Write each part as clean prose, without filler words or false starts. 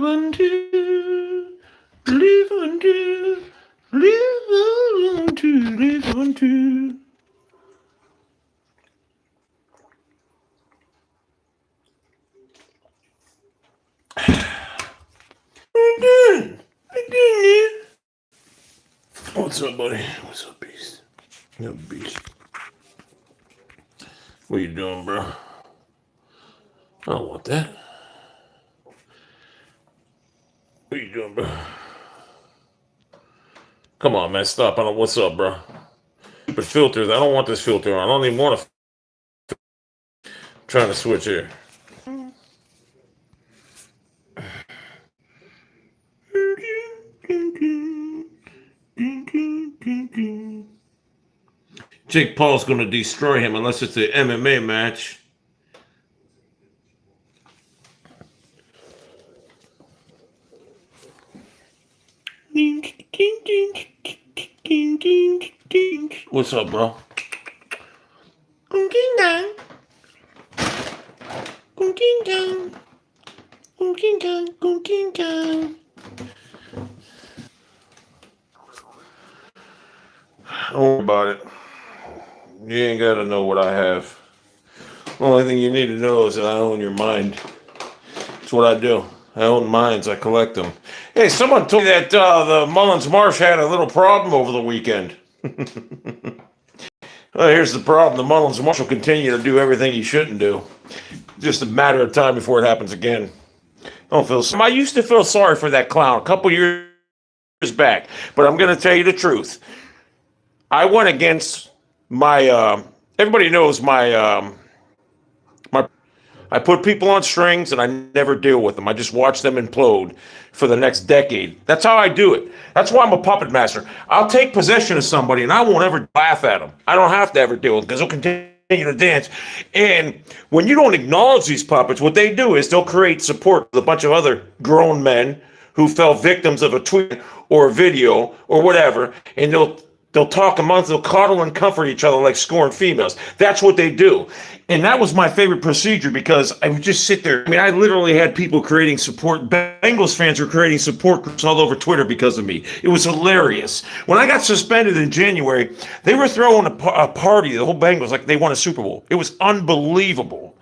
unto, live unto, live unto, live unto. What's up, buddy? What's up, beast? No beast. What you doing, bro? I don't want that. What you doing, bro? Come on, man. Stop. What's up, bro? Stupid filters. I don't want this filter on. I don't even want to. Trying to switch here. Jake Paul's going to destroy him unless it's an MMA match. What's up, bro? Don't worry about it. You ain't got to know what I have. The only thing you need to know is that I own your mind. That's what I do. I own minds. I collect them. Hey, someone told me that the Mullins Marsh had a little problem over the weekend. Well, here's the problem. The Mullins Marsh will continue to do everything he shouldn't do. Just a matter of time before it happens again. Don't feel sorry. I used to feel sorry for that clown a couple years back, but I'm going to tell you the truth. I went against my, everybody knows my, I put people on strings and I never deal with them. I just watch them implode for the next decade. That's how I do it. That's why I'm a puppet master. I'll take possession of somebody and I won't ever laugh at them. I don't have to ever deal with them because they'll continue to dance. And when you don't acknowledge these puppets, what they do is they'll create support with a bunch of other grown men who fell victims of a tweet or a video or whatever, and they'll talk amongst, they'll coddle and comfort each other like scorned females. That's what they do. And that was my favorite procedure because I would just sit there. I mean, I literally had people creating support. Bengals fans were creating support groups all over Twitter because of me. It was hilarious. When I got suspended in January, they were throwing a party, the whole Bengals, like they won a Super Bowl. It was unbelievable.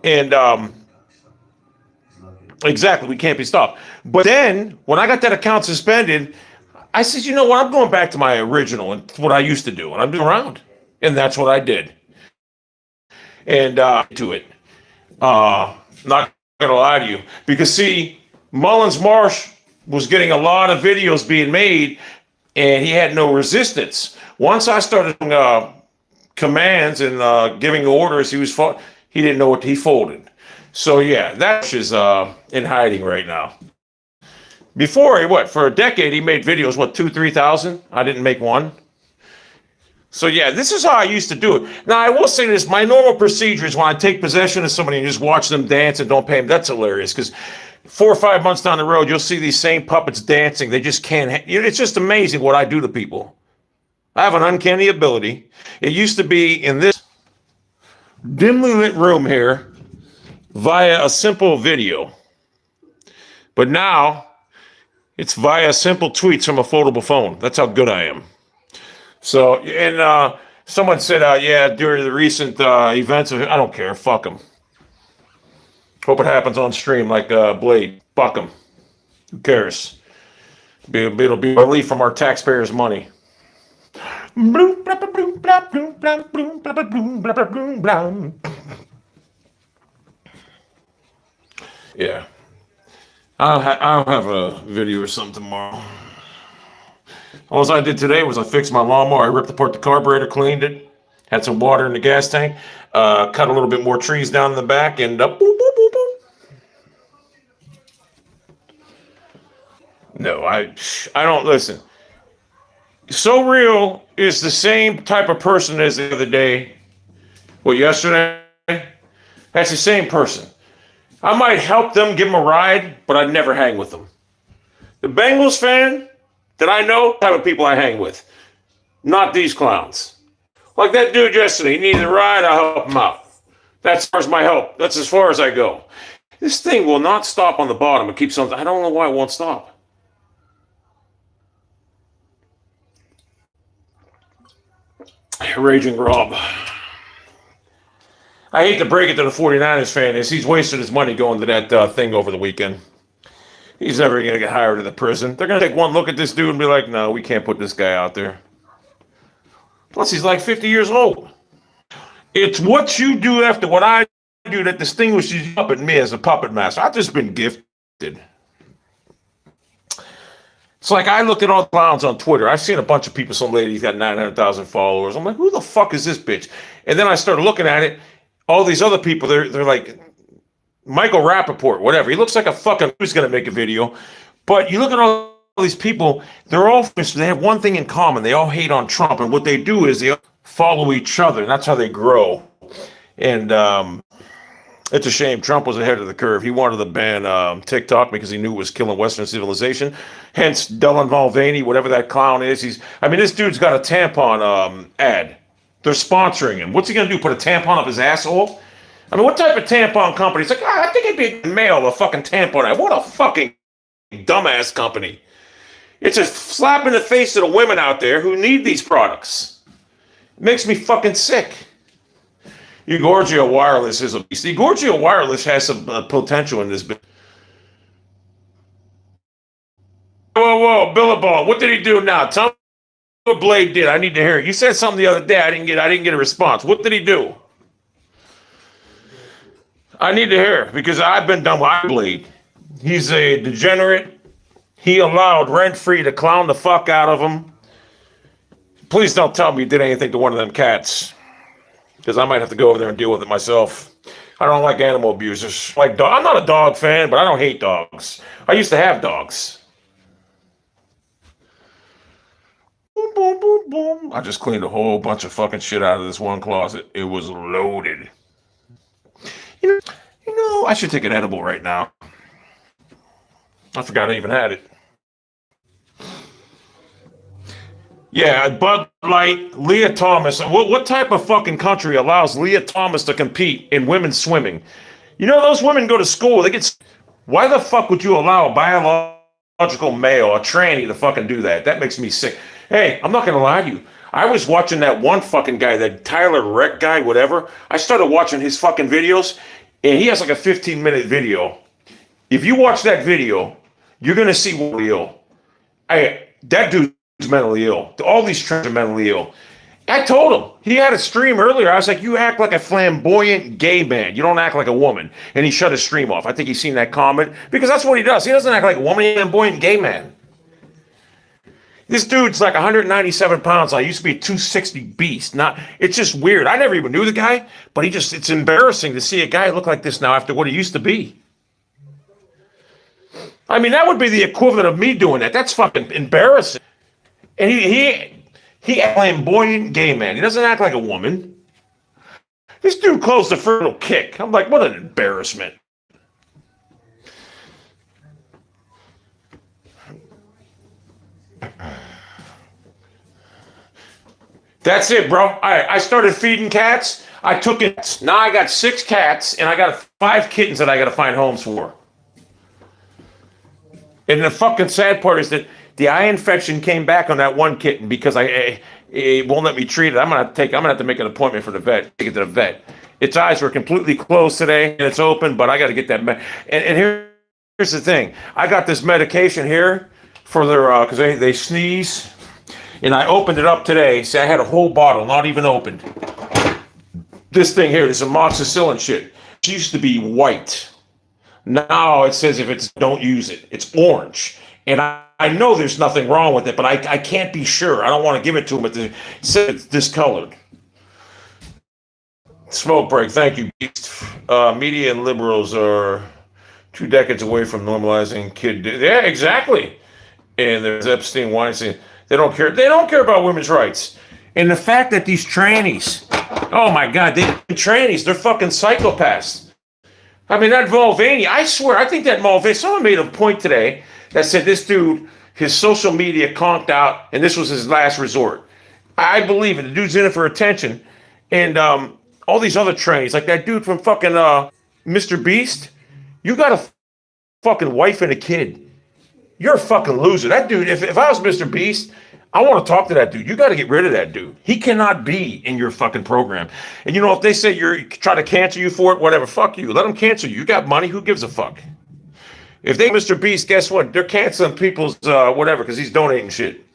And exactly, we can't be stopped. But then when I got that account suspended, I said, you know what? I'm going back to my original and what I used to do, and I'm doing around, and that's what I did. And to it, not gonna lie to you, because see, Mullins Marsh was getting a lot of videos being made, and he had no resistance. Once I started commands and giving orders, he didn't know what he folded. So yeah, that is in hiding right now. Before, for a decade, he made videos, 2,000-3,000? I didn't make one. So, yeah, this is how I used to do it. Now, I will say this. My normal procedure is when I take possession of somebody and just watch them dance and don't pay them. That's hilarious because 4 or 5 months down the road, you'll see these same puppets dancing. They just can't. It's just amazing what I do to people. I have an uncanny ability. It used to be in this dimly lit room here via a simple video. But now it's via simple tweets from a foldable phone. That's how good I am. So, and someone said, yeah, during the recent events, I don't care. Fuck them. Hope it happens on stream like Blade. Fuck them. Who cares? It'll be relief from our taxpayers' money. Yeah. I'll have a video or something tomorrow. All I did today was I fixed my lawnmower. I ripped apart the carburetor, cleaned it, had some water in the gas tank, cut a little bit more trees down in the back, and boop, boop, boop, boop. No, I don't listen. So Real is the same type of person as the other day. Yesterday? That's the same person. I might help them, give them a ride, but I'd never hang with them. The Bengals fan that I know, the type of people I hang with. Not these clowns. Like that dude yesterday, he needed a ride, I'll help him out. That's as far as my help. That's as far as I go. This thing will not stop on the bottom. It keeps on. I don't know why it won't stop. Raging Rob. I hate to break it to the 49ers fan is he's wasted his money going to that thing over the weekend. He's never going to get hired in the prison. They're going to take one look at this dude and be like, no, we can't put this guy out there. Plus, he's like 50 years old. It's what you do after what I do that distinguishes you up at me as a puppet master. I've just been gifted. It's like I look at all the clowns on Twitter. I've seen a bunch of people, some lady's got 900,000 followers. I'm like, who the fuck is this bitch? And then I started looking at it. All these other people, they're like Michael Rappaport, whatever. He looks like a fucking who's going to make a video. But you look at all these people, they're all, they have one thing in common. They all hate on Trump. And what they do is they follow each other. And that's how they grow. And it's a shame. Trump was ahead of the curve. He wanted to ban TikTok because he knew it was killing Western civilization. Hence, Dylan Mulvaney, whatever that clown is. This dude's got a tampon ad. They're sponsoring him. What's he going to do? Put a tampon up his asshole? I mean, what type of tampon company? It's like, I think it'd be mail a fucking tampon ad. What a fucking dumbass company. It's a slap in the face to the women out there who need these products. It makes me fucking sick. Egorgio Wireless is a beast. Egorgio Wireless has some potential in this business. Whoa, Billabong, what did he do now? Tell me what Blade did. I need to hear it. You said something the other day. I didn't get a response. What did he do? I need to hear it because I've been done with Blade. He's a degenerate. He allowed Rent-Free to clown the fuck out of him. Please don't tell me you did anything to one of them cats, because I might have to go over there and deal with it myself. I don't like animal abusers. I'm not a dog fan, but I don't hate dogs. I used to have dogs. Boom, boom, boom, boom. I just cleaned a whole bunch of fucking shit out of this one closet. It was loaded. You know, I should take an edible right now. I forgot I even had it. Yeah, Bud Light, Leah Thomas. What type of fucking country allows Leah Thomas to compete in women's swimming? You know, those women go to school. Why the fuck would you allow a biological male, a tranny, to fucking do that? That makes me sick. Hey, I'm not going to lie to you. I was watching that one fucking guy, that Tyler Reck guy, whatever. I started watching his fucking videos, and he has like a 15-minute video. If you watch that video, you're going to see what ill. That dude's mentally ill. All these trans are mentally ill. I told him. He had a stream earlier. I was like, you act like a flamboyant gay man. You don't act like a woman. And he shut his stream off. I think he's seen that comment because that's what he does. He doesn't act like a woman. He's a flamboyant gay man. This dude's like 197 pounds. I used to be a 260 beast. It's just weird. I never even knew the guy, but it's embarrassing to see a guy look like this now after what he used to be. I mean, that would be the equivalent of me doing that. That's fucking embarrassing. And he a flamboyant gay man. He doesn't act like a woman. This dude closed the fertile kick. I'm like, what an embarrassment. That's it, bro. I started feeding cats. I took it. Now I got 6 cats, and I got 5 kittens that I got to find homes for. And the fucking sad part is that the eye infection came back on that one kitten because it won't let me treat it. I'm gonna have to make an appointment for the vet. Take it to the vet. Its eyes were completely closed today, and it's open, but I got to get that. And here's the thing: I got this medication here for their because they sneeze, and I opened it up today. See, I had a whole bottle, not even opened. This thing here, this amoxicillin shit. It used to be white. Now it says don't use it. It's orange. And I know there's nothing wrong with it, but I can't be sure. I don't want to give it to him. It says it's discolored. Smoke break. Thank you. Media and liberals are 2 decades away from normalizing kid. Yeah, exactly. And there's Epstein, Weinstein. They don't care. They don't care about women's rights. And the fact that these trannies, oh my God, trannies, they're fucking psychopaths. I mean, that Mulvaney, I swear, I think that Mulvaney, someone made a point today that said this dude, his social media conked out, and this was his last resort. I believe it. The dude's in it for attention. And all these other trannies, like that dude from fucking Mr. Beast, You got a fucking wife and a kid. You're a fucking loser. That dude, if I was Mr. Beast, I want to talk to that dude. You got to get rid of that dude. He cannot be in your fucking program. And you know, if they say you're trying to cancel you for it, whatever, fuck you. Let them cancel you. You got money. Who gives a fuck? If they Mr. Beast, guess what? They're canceling people's whatever because he's donating shit.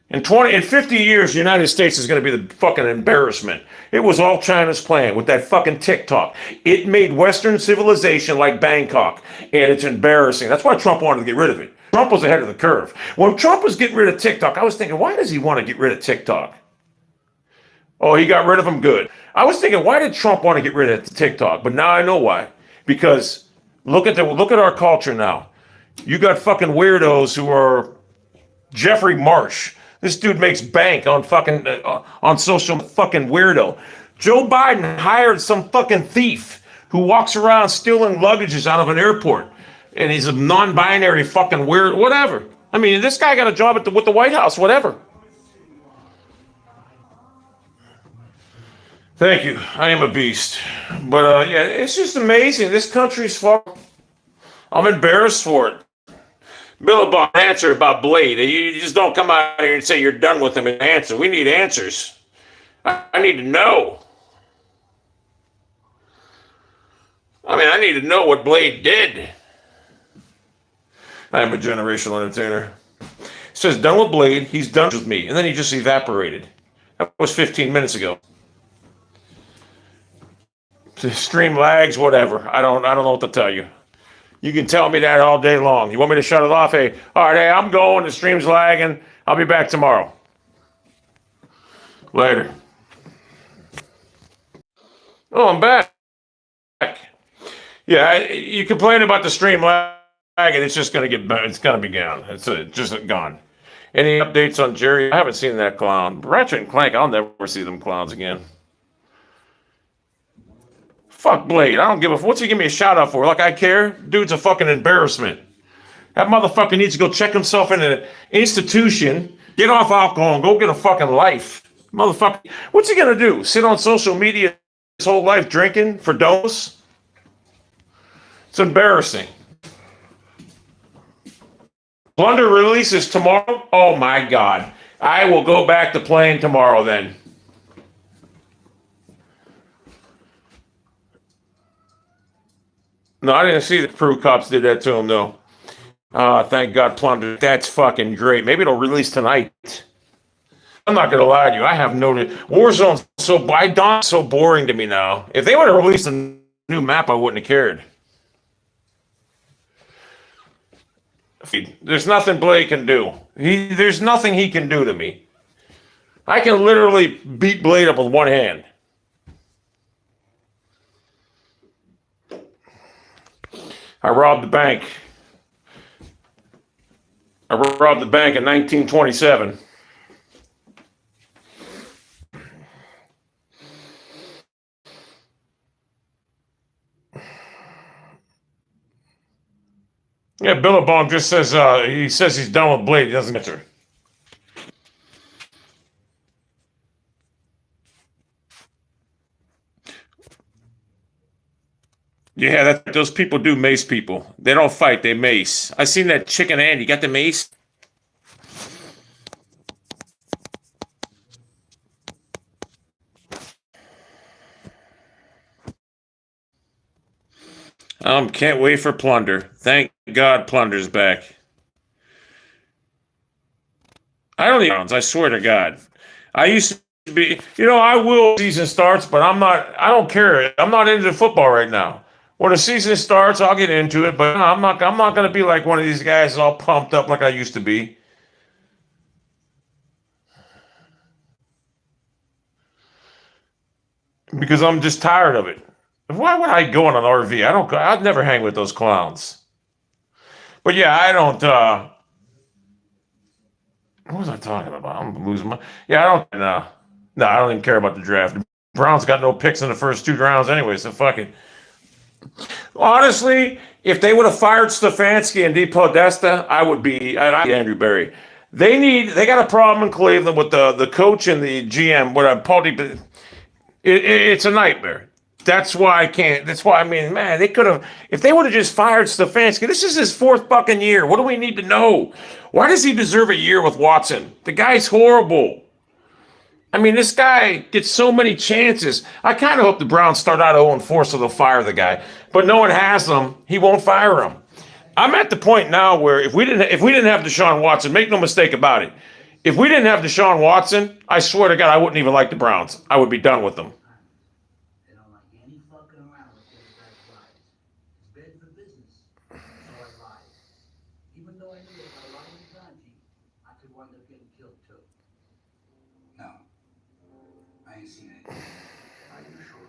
In 50 years, the United States is going to be the fucking embarrassment. It was all China's plan with that fucking TikTok. It made Western civilization like Bangkok, and it's embarrassing. That's why Trump wanted to get rid of it. Trump was ahead of the curve. When Trump was getting rid of TikTok, I was thinking, why does he want to get rid of TikTok? Oh, he got rid of them good. I was thinking, why did Trump want to get rid of TikTok? But now I know why. Because look at our culture now. You got fucking weirdos who are Jeffrey Marsh. This dude makes bank on fucking on social fucking weirdo. Joe Biden hired some fucking thief who walks around stealing luggages out of an airport, and he's a non-binary fucking weird whatever. I mean, this guy got a job with the White House, whatever. Thank you. I am a beast, but yeah, it's just amazing. This country's fucked. I'm embarrassed for it. Billabong, answer about Blade. You just don't come out here and say you're done with him and answer. We need answers. I need to know. I mean, I need to know what Blade did. I am a generational entertainer. It says done with Blade. He's done with me, and then he just evaporated. That was 15 minutes ago. The stream lags, whatever. I don't know what to tell you. You can tell me that all day long. You want me to shut it off? Hey, all right, hey, I'm going. The stream's lagging. I'll be back tomorrow. Later. Oh, I'm back. Yeah, you complain about the stream lagging. It's just going to it's going to be gone. It's just gone. Any updates on Jerry? I haven't seen that clown. Ratchet and Clank, I'll never see them clowns again. Fuck Blade. I don't give a... What's he give me a shout out for? Like I care? Dude's a fucking embarrassment. That motherfucker needs to go check himself in an institution, get off alcohol, and go get a fucking life. Motherfucker. What's he gonna do? Sit on social media his whole life drinking for dose? It's embarrassing. Plunder releases tomorrow? Oh my God. I will go back to playing tomorrow then. No, I didn't see the crew cops did that to him, though. Thank God, Plunder. That's fucking great. Maybe it'll release tonight. I'm not going to lie to you. I have noted Warzone's so boring to me now. If they would have released a new map, I wouldn't have cared. There's nothing Blade can do. There's nothing he can do to me. I can literally beat Blade up with one hand. I robbed the bank. I robbed the bank in 1927. Yeah, Billabong just says he says he's done with Blade. He doesn't answer. Yeah, those people do mace people. They don't fight, they mace. I seen that chicken Andy. Got the mace? Can't wait for Plunder. Thank God Plunder's back. I don't even, I swear to God. I used to be, I will season starts, but I don't care. I'm not into football right now. When the season starts, I'll get into it, but I'm not going to be like one of these guys all pumped up like I used to be. Because I'm just tired of it. Why would I go on an RV? I'd never hang with those clowns. But yeah, I don't, what was I talking about? I'm losing my, yeah, I don't even care about the draft. The Browns got no picks in the first 2 rounds anyway, so fuck it. Honestly, if they would have fired Stefanski and DePodesta, I'd be Andrew Berry. They got a problem in Cleveland with the coach and the GM. It's a nightmare. That's why I can't. That's why, I mean, man, they could have, if they would have just fired Stefanski, this is his fourth fucking year. What do we need to know? Why does he deserve a year with Watson? The guy's horrible. I mean, this guy gets so many chances. I kind of hope the Browns start out 0-4 so they'll fire the guy. But no one has him. He won't fire him. I'm at the point now where if we didn't have Deshaun Watson, make no mistake about it. If we didn't have Deshaun Watson, I swear to God, I wouldn't even like the Browns. I would be done with them. They don't like any fucking around with Democratic lies. It's bad for business. So I lied. Even though I knew if I lied to Sanji, I could wind up getting killed too. No. I ain't seen anything. Are you sure?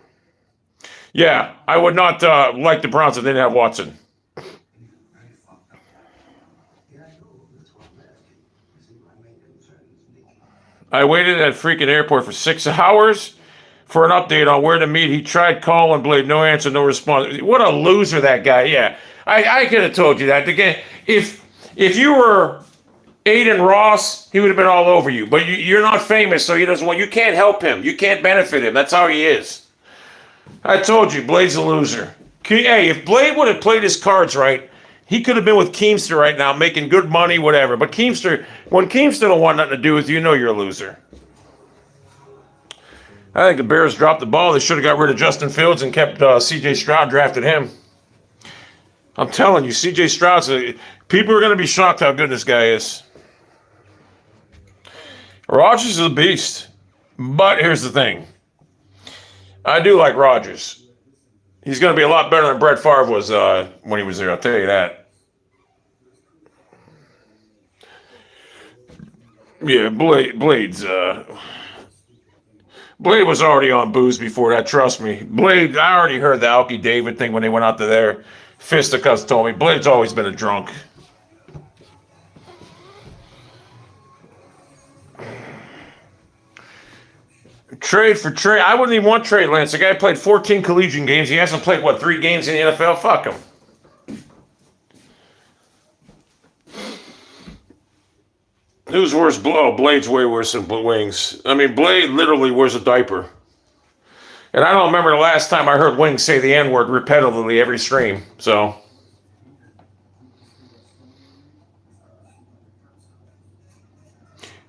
Yeah, I would not like the Browns if they didn't have Watson. I waited at freaking airport for 6 hours for an update on where to meet. He tried calling Blade, no answer, no response. What a loser that guy. Yeah, I could have told you that. Again, if you were Aiden Ross, he would have been all over you. But you're not famous, so he doesn't want. You can't help him. You can't benefit him. That's how he is. I told you, Blade's a loser. Hey, if Blade would have played his cards right, he could have been with Keemster right now, making good money, whatever. But Keemster, when Keemster don't want nothing to do with you, you know you're a loser. I think the Bears dropped the ball. They should have got rid of Justin Fields and kept C.J. Stroud, drafted him. I'm telling you, C.J. Stroud's people are going to be shocked how good this guy is. Rodgers is a beast. But here's the thing. I do like Rodgers. He's going to be a lot better than Brett Favre was when he was there, I'll tell you that. Yeah, Blade was already on booze before that, trust me. Blade, I already heard the Alki David thing when they went out to their fisticuffs told me. Blade's always been a drunk. Trade for Trey. I wouldn't even want Trey Lance. The guy played 14 collegiate games. He hasn't played, 3 games in the NFL? Fuck him. Who's worse? Blade's way worse than Wings. I mean, Blade literally wears a diaper. And I don't remember the last time I heard Wings say the N-word repetitively every stream. So...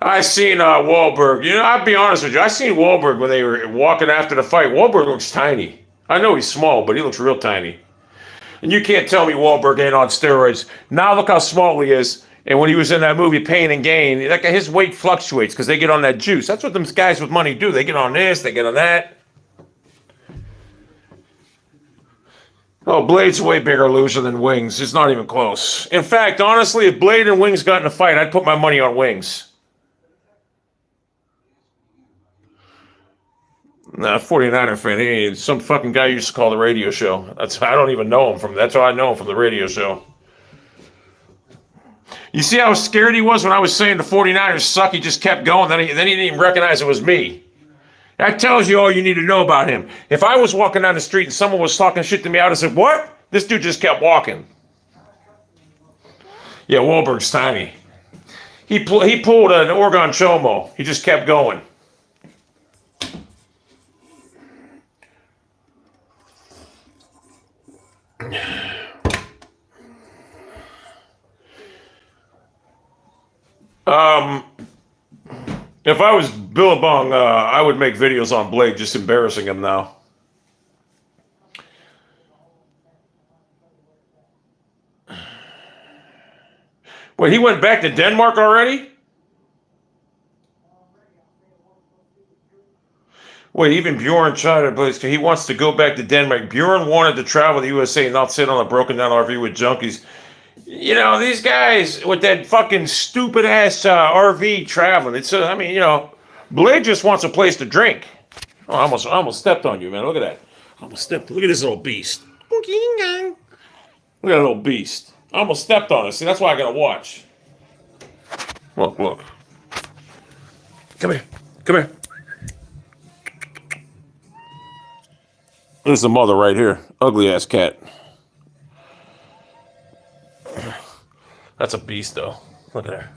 I seen Wahlberg. You know, I'll be honest with you. I seen Wahlberg when they were walking after the fight. Wahlberg looks tiny. I know he's small, but he looks real tiny. And you can't tell me Wahlberg ain't on steroids. Now look how small he is. And when he was in that movie Pain and Gain, that guy, his weight fluctuates because they get on that juice. That's what them guys with money do. They get on this, they get on that. Oh, Blade's a way bigger loser than Wings. It's not even close. In fact, honestly, if Blade and Wings got in a fight, I'd put my money on Wings. Nah, 49er fan. Hey, some fucking guy used to call the radio show. I don't even know him from. That's all I know him from the radio show. You see how scared he was when I was saying the 49ers suck? He just kept going. Then he didn't even recognize it was me. That tells you all you need to know about him. If I was walking down the street and someone was talking shit to me, I would have said, "What?" This dude just kept walking. Yeah, Wahlberg's tiny. He pulled an Oregon Chomo. He just kept going. If I was Billabong, I would make videos on Blade just embarrassing him now. Wait, he went back to Denmark already? Wait, even Bjorn tried to, he wants to go back to Denmark. Bjorn wanted to travel to the USA and not sit on a broken down RV with junkies. You know, these guys with that fucking stupid ass RV traveling. It's, I mean, you know, Blade just wants a place to drink. Oh, I almost stepped on you, man. Look at that. I almost stepped. Look at this little beast. Look at that little beast. I almost stepped on it. See, that's why I gotta watch. Look. Come here. There's the mother right here. Ugly ass cat. That's a beast, though. Look at her.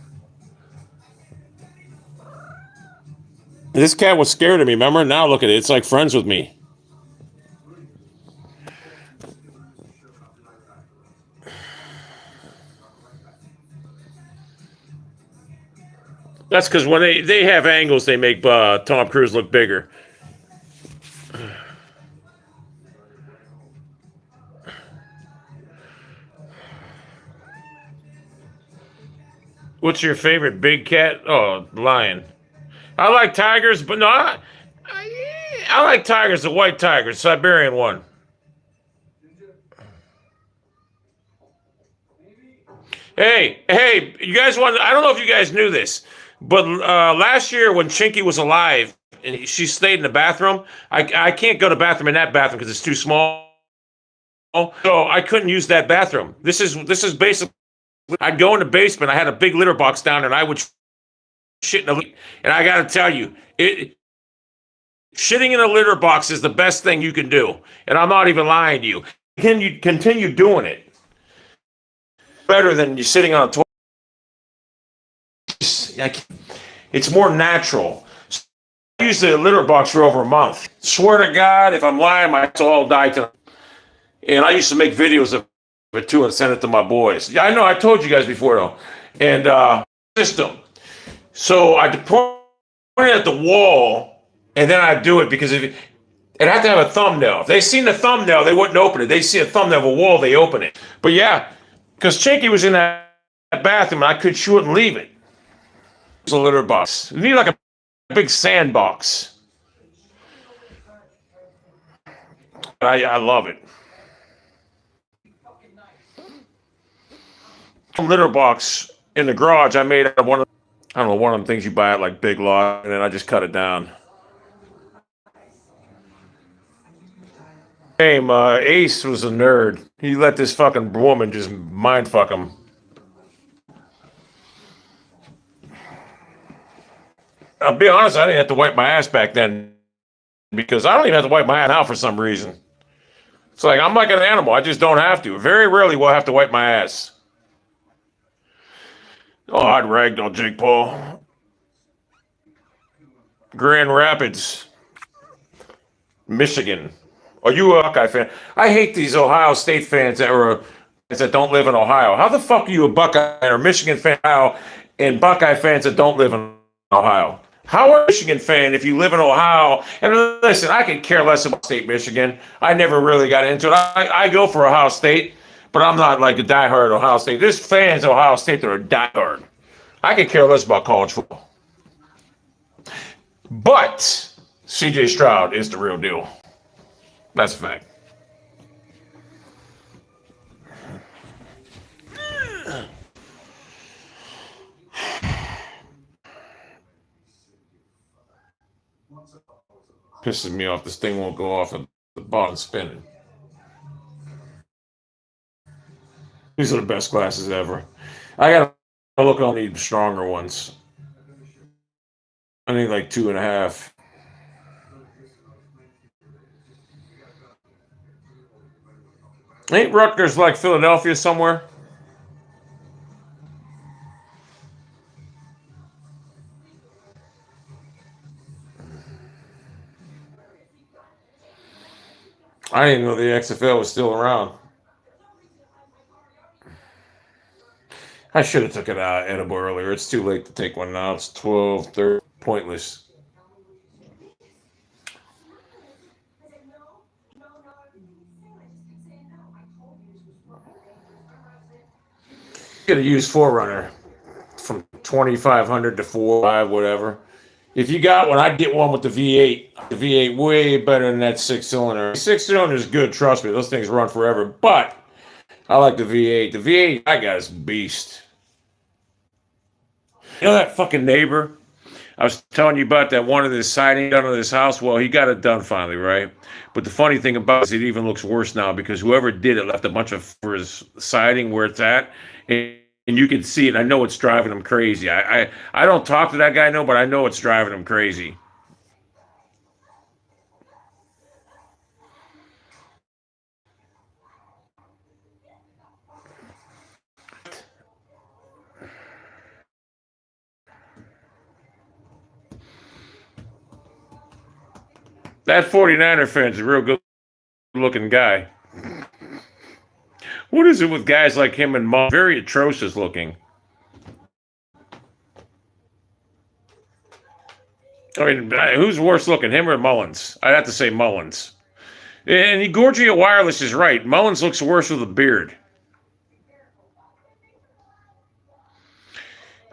This cat was scared of me, remember? Now look at it. It's like friends with me. That's because when they have angles, they make Tom Cruise look bigger. What's your favorite big cat? Oh, lion. I like tigers, but no, I like tigers, the white tiger, Siberian one. Hey, you guys want? I don't know if you guys knew this, but last year when Chinky was alive and she stayed in the bathroom, I can't go to the bathroom in that bathroom because it's too small, so I couldn't use that bathroom. This is basically I'd go in the basement. I had a big litter box down there, and I would shit in the. And I got to tell you, shitting in a litter box is the best thing you can do, and I'm not even lying to you. Can you continue doing it? Better than you sitting on a toilet. It's more natural. I used the litter box for over a month. Swear to God, if I'm lying, my soul died tonight. And I used to make videos of it too and send it to my boys. Yeah, I know. I told you guys before though. And system. So I point it at the wall, and then I do it because if it had to have a thumbnail. If they seen the thumbnail, they wouldn't open it. They see a thumbnail of a wall, they open it. But yeah, because Chinky was in that bathroom, and she wouldn't leave it. It's a litter box. You need like a big sandbox. I love it. Litter box in the garage. I made one of I don't know one of them things you buy at like Big Lots, and then I just cut it down. Ace was a nerd. He let this fucking woman just mind fuck him. I'll be honest, I didn't have to wipe my ass back then because I don't even have to wipe my ass now for some reason. It's like I'm like an animal. I just don't have to. Very rarely will I have to wipe my ass. Oh, I'd ragdoll Jake Paul. Grand Rapids, Michigan. Are you a Buckeye fan? I hate these Ohio State fans that don't live in Ohio. How the fuck are you a Buckeye or Michigan fan and Buckeye fans that don't live in Ohio? How are you a Michigan fan if you live in Ohio? And listen, I could care less about State Michigan. I never really got into it. I go for Ohio State, but I'm not like a diehard Ohio State. There's fans of Ohio State that are diehard. I could care less about college football. But CJ Stroud is the real deal. That's a fact. Pisses me off. This thing won't go off at the bottom spinning. These are the best glasses ever. I gotta look on the stronger ones. I need like 2.5. Ain't Rutgers like Philadelphia somewhere? I didn't know the XFL was still around. I should have took an edible earlier. It's too late to take one now. It's 12:30. Pointless. Get a used Forerunner from 2,500 to 4.5, whatever. If you got one, I'd get one with the V8. The V8 way better than that 6-cylinder. 6-cylinder is good, trust me. Those things run forever. But I like the V8. The V8 I got is beast. You know that fucking neighbor I was telling you about that one of this siding done on this house? Well, he got it done finally, right? But the funny thing about it is it even looks worse now because whoever did it left a bunch of for his siding where it's at. And you can see it. I know it's driving him crazy. I don't talk to that guy, no, but I know it's driving him crazy. That 49er fan's a real good looking guy. What is it with guys like him and Mauled? Very atrocious looking. I mean, who's worse looking, him or Mullins? I'd have to say Mullins. And Gorgia Wireless is right. Mullins looks worse with a beard.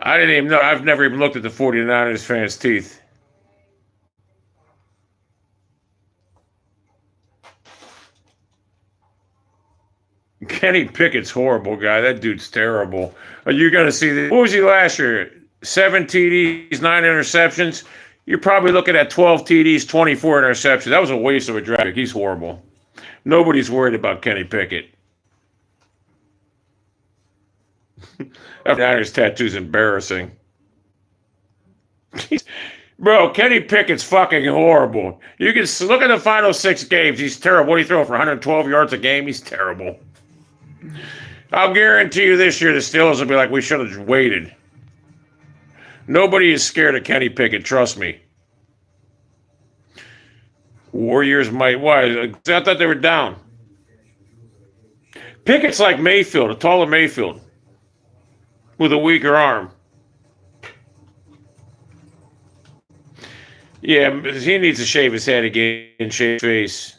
I didn't even know. I've never even looked at the 49ers fans' teeth. Kenny Pickett's horrible, guy. That dude's terrible. Are you going to see that? What was he last year? 7 TDs, 9 interceptions. You're probably looking at 12 TDs, 24 interceptions. That was a waste of a draft pick. He's horrible. Nobody's worried about Kenny Pickett. That Niners tattoo's embarrassing. Bro, Kenny Pickett's fucking horrible. You can look at the final 6 games. He's terrible. What do you throw for 112 yards a game? He's terrible. I'll guarantee you this year the Steelers will be like, we should have waited. Nobody is scared of Kenny Pickett, trust me. Warriors might. Why? I thought they were down. Pickett's like Mayfield, a taller Mayfield, with a weaker arm. Yeah, he needs to shave his head again and shave his face.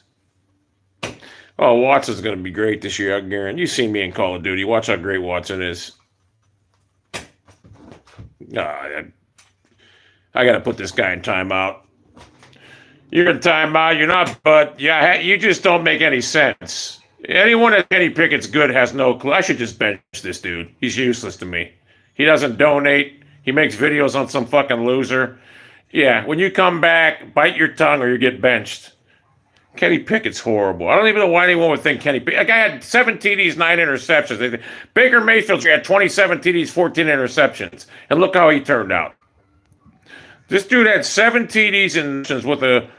Oh, Watson's going to be great this year, I guarantee. You've seen me in Call of Duty. Watch how great Watson is. I got to put this guy in timeout. You're in timeout. You're not, but yeah, you just don't make any sense. Anyone that Kenny Pickett's good has no clue. I should just bench this dude. He's useless to me. He doesn't donate. He makes videos on some fucking loser. Yeah, when you come back, bite your tongue or you get benched. Kenny Pickett's horrible. I don't even know why anyone would think Kenny Pickett. That guy had 7 TDs, 9 interceptions. Baker Mayfield had 27 TDs, 14 interceptions. And look how he turned out. This dude had 7 TDs and with a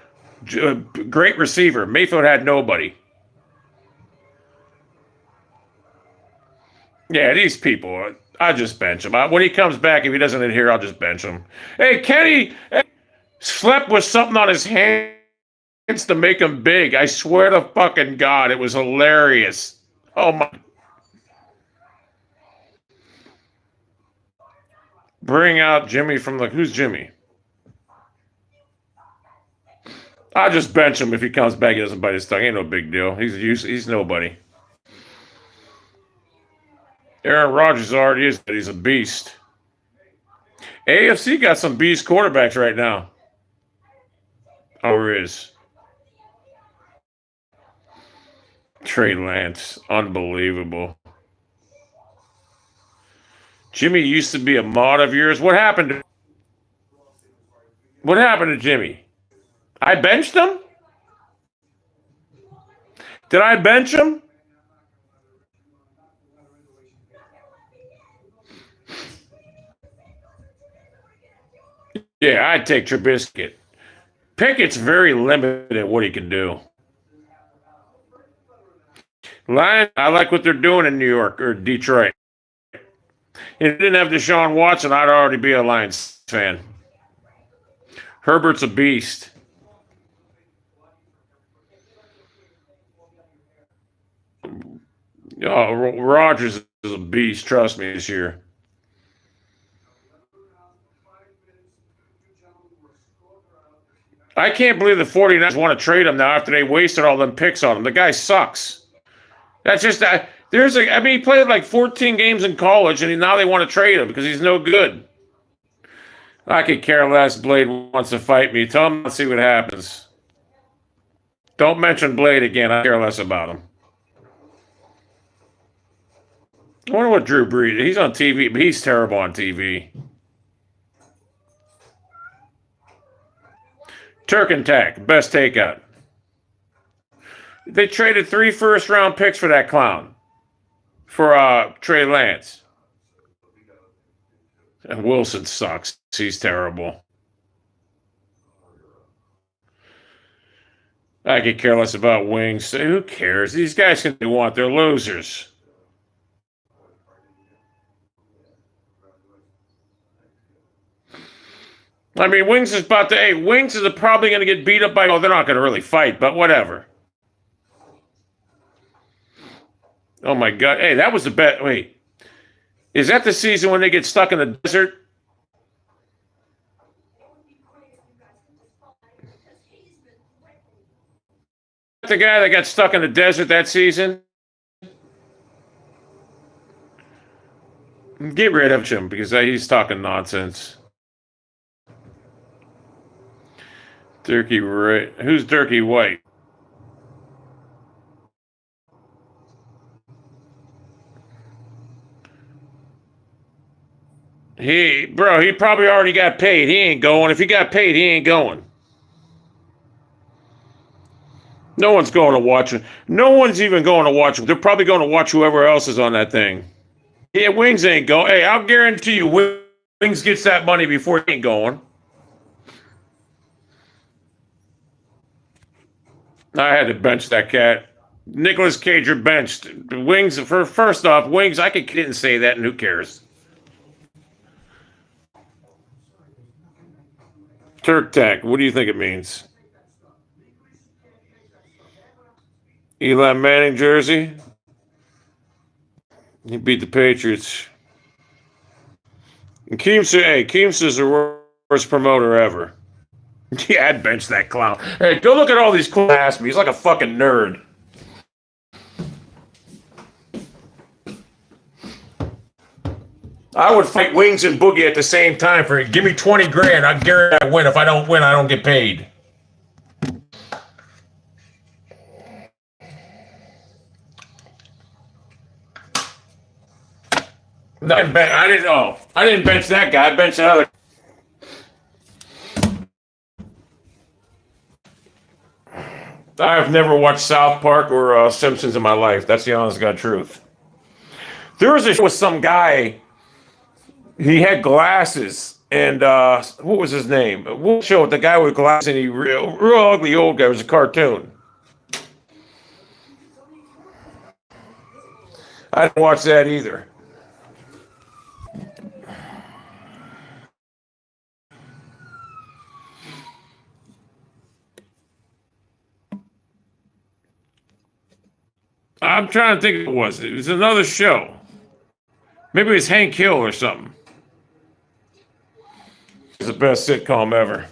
great receiver. Mayfield had nobody. Yeah, these people, I'll just bench him. When he comes back, if he doesn't adhere, I'll just bench him. Hey, Kenny slept with something on his hands to make him big. I swear to fucking God, it was hilarious. Oh my. Bring out Jimmy from the. Who's Jimmy? I'll just bench him if he comes back. He doesn't bite his tongue. Ain't no big deal. He's nobody. Aaron Rodgers already is. He's a beast. AFC got some beast quarterbacks right now. Or is. Trey Lance. Unbelievable. Jimmy used to be a mod of yours. What happened to Jimmy? I benched him? Did I bench him? Yeah, I'd take Trubisky. Pickett's very limited at what he can do. Lions, I like what they're doing in New York or Detroit. If it didn't have Deshaun Watson, I'd already be a Lions fan. Herbert's a beast. Oh, Rodgers is a beast, trust me, this year. I can't believe the 49ers want to trade him now after they wasted all them picks on him. The guy sucks. That's just he played like 14 games in college, and now they want to trade him because he's no good. I could care less. Blade wants to fight me. Tell him to see what happens. Don't mention Blade again. I care less about him. I wonder what Drew Brees. He's on TV, but he's terrible on TV. Turk and Tack, best takeout. They traded 3 first-round picks for that clown. For Trey Lance. And Wilson sucks. He's terrible. I could care less about wings. Who cares? These guys can do what? They're losers. I mean, Wings is about to. Hey, Wings is probably going to get beat up by. Oh, they're not going to really fight, but whatever. Oh my God! Hey, that was the bet. Wait, is that the season when they get stuck in the desert? the guy that got stuck in the desert that season? Get rid of him because he's talking nonsense. Dirky Right. Who's Dirky White? He probably already got paid. He ain't going. If he got paid, he ain't going. No one's going to watch him. No one's even going to watch him. They're probably going to watch whoever else is on that thing. Yeah, Wings ain't going. Hey, I'll guarantee you, Wings gets that money before he ain't going. I had to bench that cat. Nicolas Cage are benched. Wings, first off, Wings, didn't say that, and who cares? Turk Tack, what do you think it means? Eli Manning jersey? He beat the Patriots. And Keemster's the worst promoter ever. Yeah, I'd bench that clown. Hey, go look at all these clowns ask me. He's like a fucking nerd. I would fight Wings and Boogie at the same time for it. Give me 20 grand. I guarantee I win. If I don't win, I don't get paid. I didn't bench that guy. I benched the other. I've never watched South Park or Simpsons in my life. That's the honest God truth. There was a show with some guy. He had glasses, and what was his name? What show with the guy with glasses and he real ugly old guy. It was a cartoon. I didn't watch that either. I'm trying to think what it was. It was another show. Maybe it was Hank Hill or something. It's the best sitcom ever.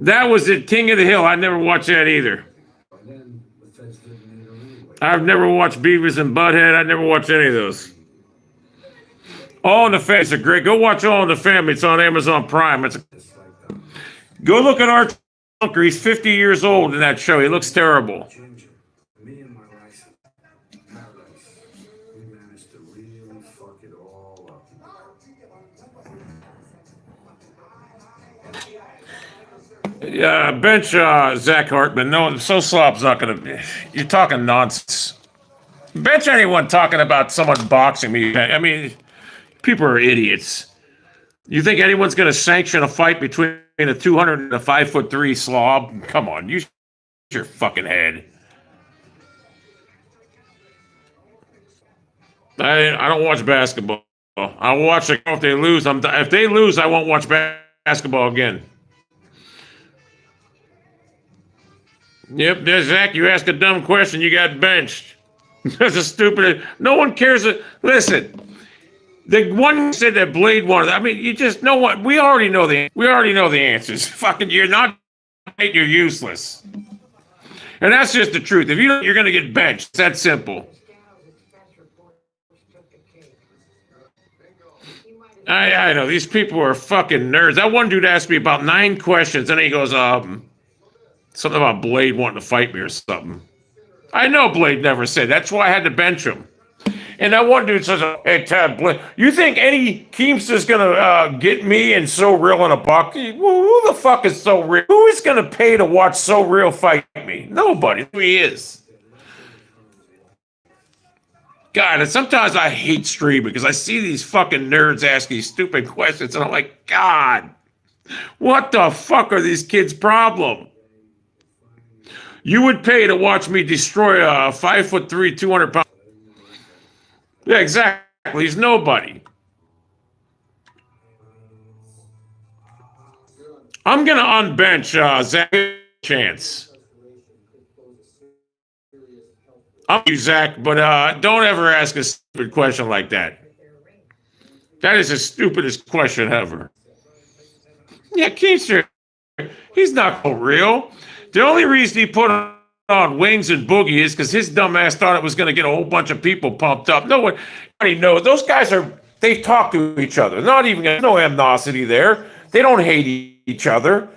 That was it, King of the Hill. I never watched that either. I've never watched Beavis and Butthead. I never watched any of those. All in the Family are great. Go watch All in the Family. It's on Amazon Prime. Go look at Art Bunker. He's 50 years old in that show. He looks terrible. Yeah, bench Zach Hartman. No, So Slop's not going to. You're talking nonsense. Bench anyone talking about someone boxing me. I mean, people are idiots. You think anyone's going to sanction a fight between a 200 and a 5'3" slob? Come on, use your fucking head. I don't watch basketball. I'll watch it if they lose. If they lose, I won't watch basketball again. Yep, Zach, you ask a dumb question, you got benched. That's a stupid. No one cares. Listen, the one said that Blade wanted. I mean, you just know what? We already know the answers. Fucking, you're not. You're useless. And that's just the truth. If you don't, you're going to get benched. It's that simple. I know these people are fucking nerds. That one dude asked me about 9 questions, and he goes, something about Blade wanting to fight me or something. I know Blade never said. That's why I had to bench him. And that one dude says, "Hey, Ted, Blade, you think any Keemster's gonna get me and So Real in a buck? Who the fuck is So Real? Who is gonna pay to watch So Real fight me? Nobody. Who he is." God, and sometimes I hate streaming because I see these fucking nerds asking stupid questions, and I'm like, God, what the fuck are these kids' problem? You would pay to watch me destroy a 5'3", 200-pound. Yeah, exactly. He's nobody. I'm gonna unbench Zach Chance. I'll use Zach, but don't ever ask a stupid question like that. That is the stupidest question ever. Yeah, Keemster He's not real. The only reason he put on Wings and Boogie is because his dumbass thought it was going to get a whole bunch of people pumped up. No one, nobody knows. Those guys are, they talk to each other. Not even, there's no animosity there. They don't hate each other.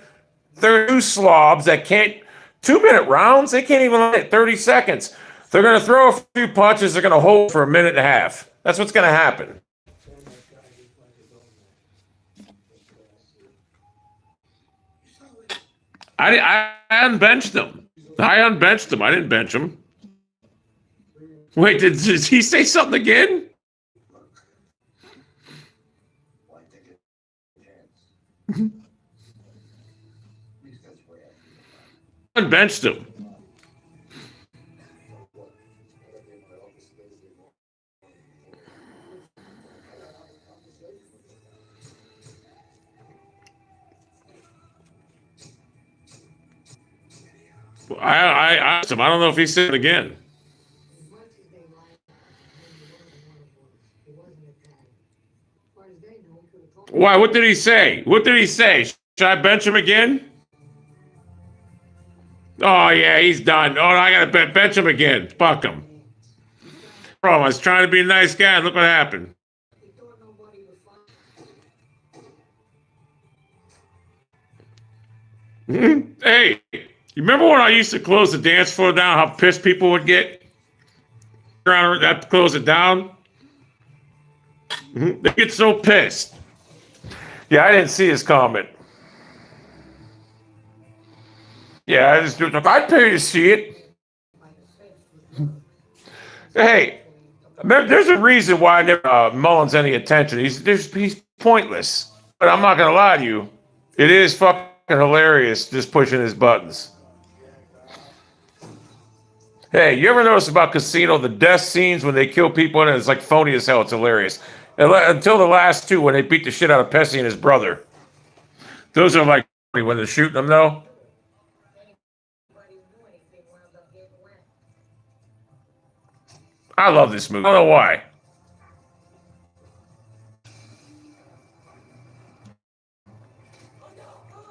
They're two slobs that can't, 2 minute rounds, they can't even let it 30 seconds. They're going to throw a few punches. They're going to hold for a minute and a half. That's what's going to happen. I unbenched him. I unbenched him. I didn't bench him. Wait, did he say something again? Unbenched him. I asked him. I don't know if he said it again. Why? What did he say? What did he say? Should I bench him again? Oh yeah, he's done. Oh, I gotta bench him again. Fuck him. Bro, I was trying to be a nice guy. Look what happened. Hey, you remember when I used to close the dance floor down? How pissed people would get? Around that close it down. They get so pissed. Yeah, I didn't see his comment. Yeah, I just do. I'd pay to see it. Hey, there's a reason why I never Mullins any attention. He's pointless. But I'm not gonna lie to you, it is fucking hilarious just pushing his buttons. Hey, you ever notice about Casino the death scenes when they kill people and it's like phony as hell? It's hilarious. Until the last two when they beat the shit out of Pesci and his brother. Those are like when they're shooting them though. I love this movie. I don't know why.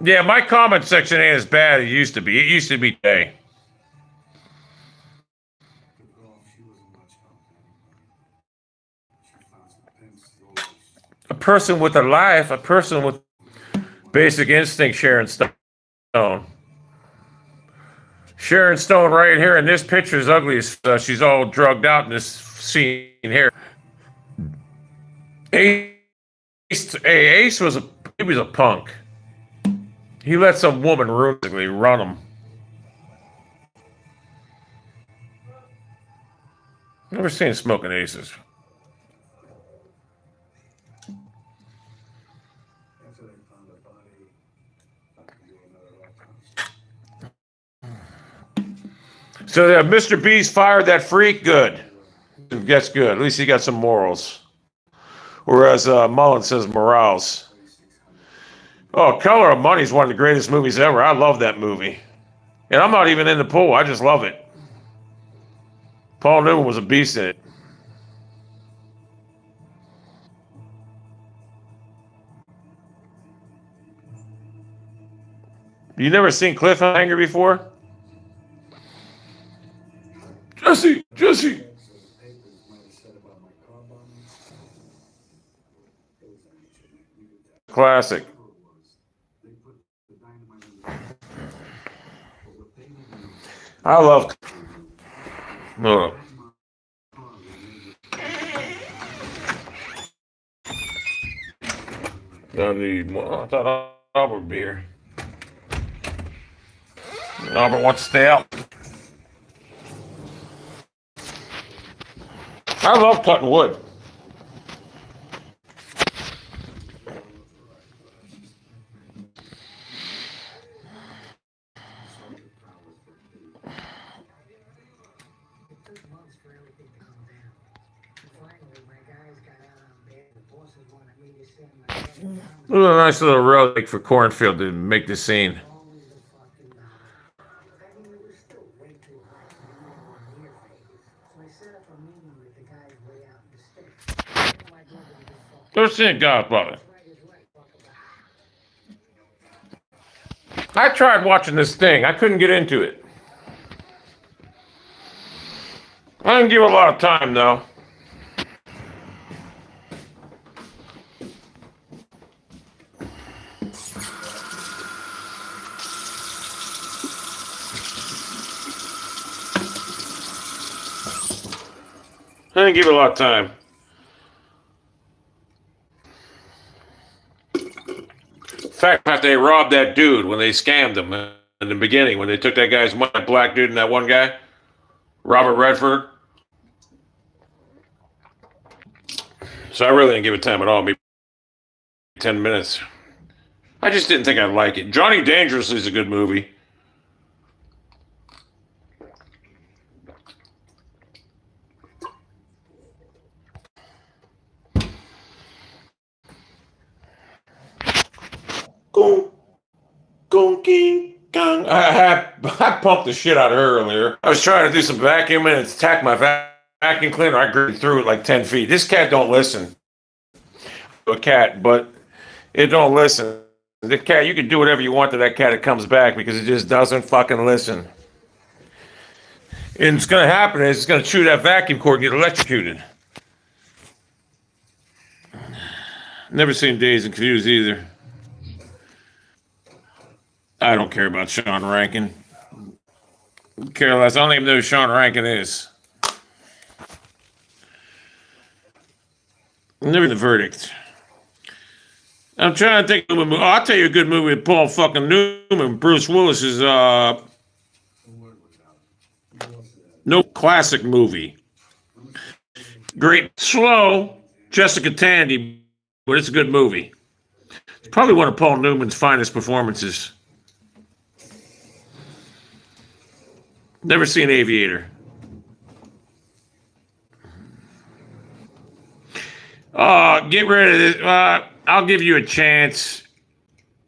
Yeah, my comment section ain't as bad as it used to be. It used to be today. A person with a life, a person with basic instinct, Sharon Stone. Sharon Stone right here in this picture is ugly as she's all drugged out in this scene here. Ace was a punk. He let some woman run him. Never seen Smoking Aces. So Mr. B's fired that freak. Good. That's good. At least he got some morals. Whereas Mullen says morals. Oh, Color of Money is one of the greatest movies ever. I love that movie. And I'm not even in the pool. I just love it. Paul Newman was a beast in it. You never seen Cliffhanger before? Jesse. Classic. I love. No. Don't need more. I thought Albert would be here. Albert wants to stay out. I love cutting wood. It was a nice little relic for Cornfield to make the scene. Never seen Godfather. I tried watching this thing. I couldn't get into it. I didn't give it a lot of time, though. I didn't give it a lot of time. In fact, they robbed that dude when they scammed him in the beginning, when they took that guy's money, that black dude and that one guy, Robert Redford. So I really didn't give it time at all, maybe 10 minutes. I just didn't think I'd like it. Johnny Dangerously is a good movie. I pumped the shit out of her earlier. I was trying to do some vacuuming and attack my vacuum cleaner. I threw it like 10 feet. This cat don't listen. A cat, but it don't listen. The cat, you can do whatever you want to that cat. It comes back because it just doesn't fucking listen. And it's going to happen is it's going to chew that vacuum cord and get electrocuted. Never seen Dazed and Confused either. I don't care about Sean Rankin. Care less. I don't even know who Sean Rankin is. Never The Verdict. I'm trying to think of a movie. Oh, I'll tell you a good movie with Paul fucking Newman. Bruce Willis is no classic movie. Great, slow, Jessica Tandy, but it's a good movie. It's probably one of Paul Newman's finest performances. Never seen Aviator. Get rid of this. I'll give you a chance.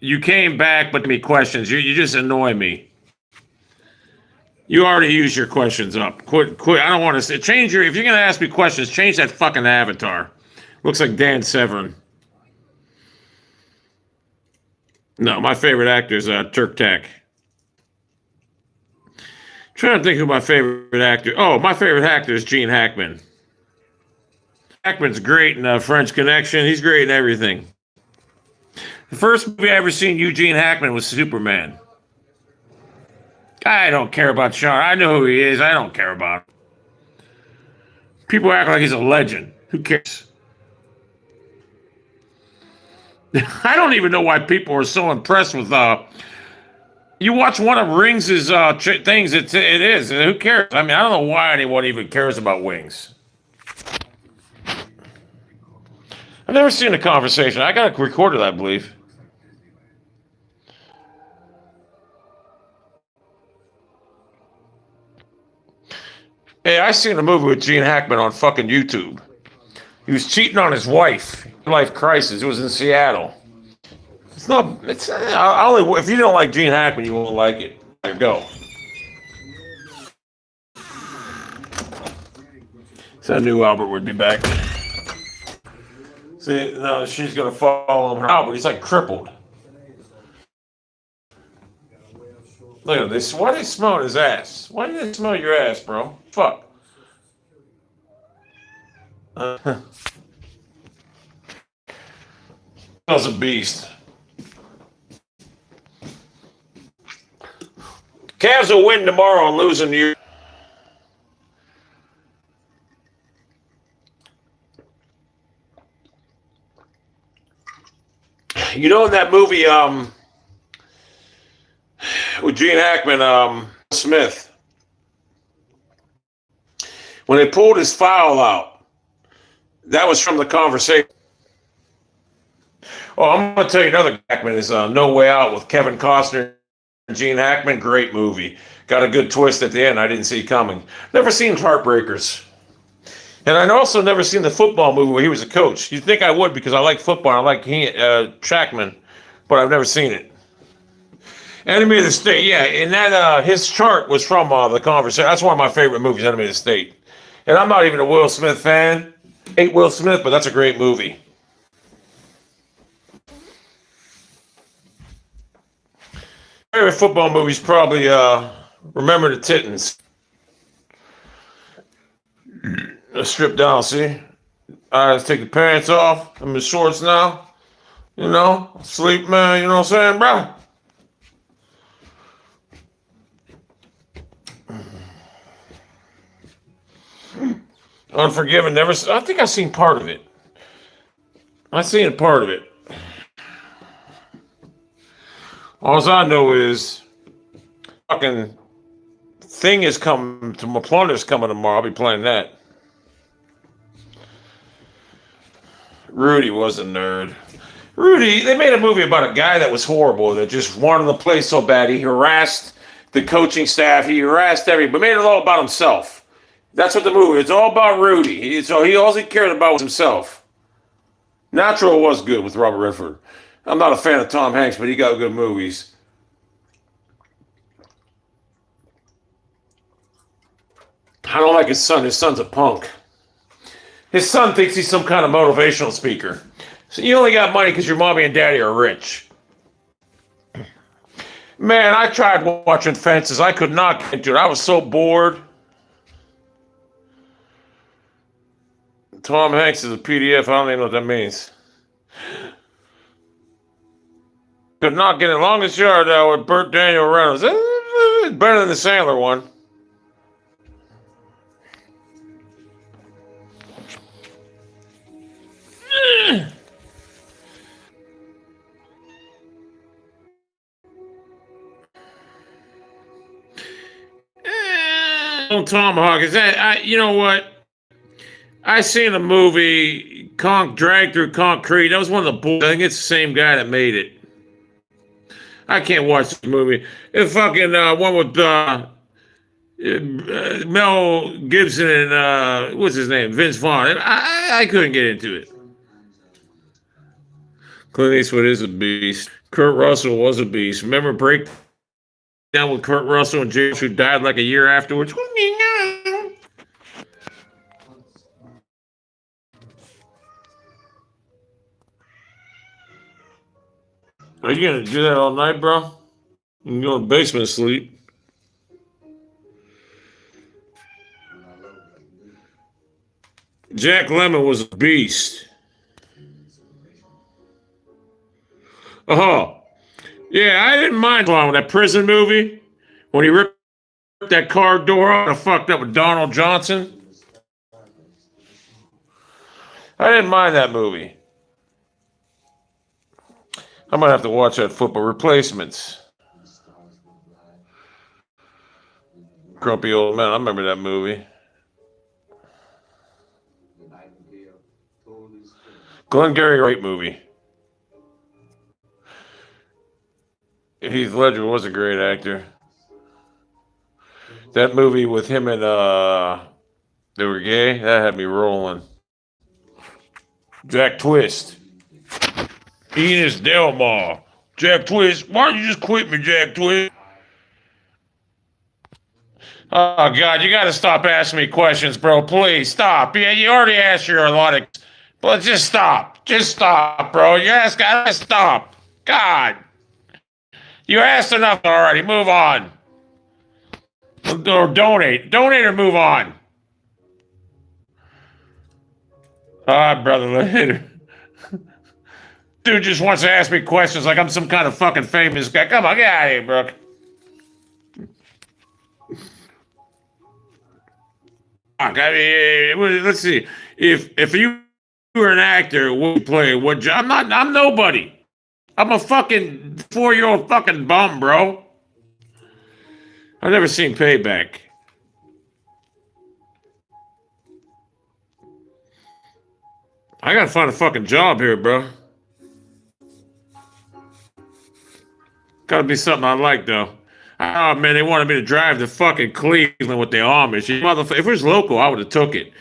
You came back, but me questions. You just annoy me. You already used your questions up. Quit. I don't want to change your. If you're gonna ask me questions, change that fucking avatar. Looks like Dan Severn. No, my favorite actor is Turk Tack. Trying to think who my favorite actor. Oh, my favorite actor is Gene Hackman. Hackman's great in French Connection. He's great in everything. The first movie I ever seen Eugene Hackman was Superman. I don't care about Sean. I know who he is. I don't care about him. People act like he's a legend. Who cares? I don't even know why people are so impressed with you watch one of Rings' things, it is. Who cares? I mean, I don't know why anyone even cares about Wings. I've never seen a conversation. I got it recorded, I believe. Hey, I seen a movie with Gene Hackman on fucking YouTube. He was cheating on his wife. Life crisis. It was in Seattle. It's not. It's I only. If you don't like Gene Hackman, you won't like it. There you go. So I knew Albert would be back. See, no, she's gonna follow him. Albert, he's like crippled. Look at this. Why are they smelling his ass? Why did they smell your ass, bro? Fuck. Smells a beast. Cavs will win tomorrow and lose in New York. You know in that movie with Gene Hackman, Smith, when they pulled his file out, that was from the conversation. Oh, I'm going to tell you another Hackman is No Way Out with Kevin Costner and Gene Hackman. Great movie. Got a good twist at the end I didn't see coming. Never seen Heartbreakers. And I also never seen the football movie where he was a coach. You'd think I would because I like football. I like Trackman, but I've never seen it. Enemy of the State, yeah. And that his chart was from the conversation. That's one of my favorite movies, Enemy of the State. And I'm not even a Will Smith fan. Hate Will Smith, but that's a great movie. favorite football movie's probably Remember the Titans. Strip down, see? All right, let's take the pants off. I'm in shorts now. You know, sleep, man. You know what I'm saying, bro? Unforgiven, never. I think I seen part of it. I seen part of it. All I know is fucking thing is coming to my plunder's coming tomorrow. I'll be playing that. Rudy was a nerd. Rudy, they made a movie about a guy that was horrible, that just wanted to play so bad. He harassed the coaching staff. He harassed everybody, but made it all about himself. That's what the movie, it's all about Rudy. So all he cared about was himself. Natural was good with Robert Redford. I'm not a fan of Tom Hanks, but he got good movies. I don't like his son. His son's a punk. His son thinks he's some kind of motivational speaker. So you only got money because your mommy and daddy are rich. Man, I tried watching Fences. I could not get into it. I was so bored. Tom Hanks is a PDF. I don't even know what that means. Could not get it. Longest Yard with Burt Daniel Reynolds. Better than the Sandler one. Tomahawk is that? You know what? I seen a movie, Drag Through Concrete. That was one of the boys. I think it's the same guy that made it. I can't watch the movie. It's fucking one with Mel Gibson and what's his name, Vince Vaughn. I couldn't get into it. Clint Eastwood is a beast. Kurt Russell was a beast. Remember Breakdown with Kurt Russell and James, who died like a year afterwards? Are you gonna do that all night, bro? You can go in the basement and sleep. Jack Lemmon was a beast. Oh, yeah, I didn't mind that prison movie when he ripped that car door off and fucked up with Donald Johnson. I didn't mind that movie. I might have to watch that Football Replacements. Grumpy Old Man. I remember that movie. Glengarry Wright movie. Heath Ledger was a great actor. That movie with him and they were gay, that had me rolling. Jack Twist. Enos Delmar. Jack Twist. Why don't you just quit me, Jack Twist? Oh, God, you got to stop asking me questions, bro. Please, stop. Yeah, you already asked your erotic. But just stop. Just stop, bro. You asked, gotta stop. God. You asked enough already. Move on. Or donate. Donate or move on. All right, brother, later. Dude just wants to ask me questions like I'm some kind of fucking famous guy. Come on, get out of here, Brooke. I mean, let's see. If you were an actor, what would you play? What job? I'm nobody. I'm a fucking 4-year-old fucking bum, bro. I've never seen Payback. I gotta find a fucking job here, bro. Gotta be something I like, though. Oh, man, they wanted me to drive to fucking Cleveland with the Amish. If it was local, I would have took it.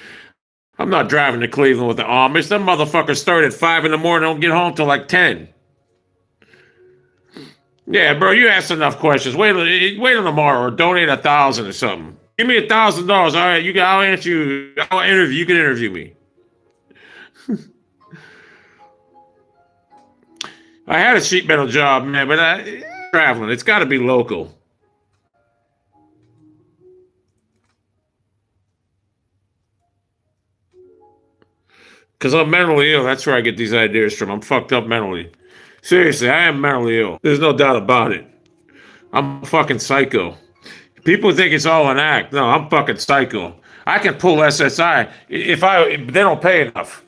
I'm not driving to Cleveland with the Amish. Them motherfuckers start at 5 in the morning, don't get home till like 10. Yeah, bro, you asked enough questions. Wait till tomorrow or donate 1,000 or something. Give me $1,000. All right, I'll answer you. I'll interview. You can interview me. I had a sheet metal job, man, but traveling. It's got to be local. Because I'm mentally ill. That's where I get these ideas from. I'm fucked up mentally. Seriously, I am mentally ill. There's no doubt about it. I'm fucking psycho. People think it's all an act. No, I'm fucking psycho. I can pull SSI if they don't pay enough.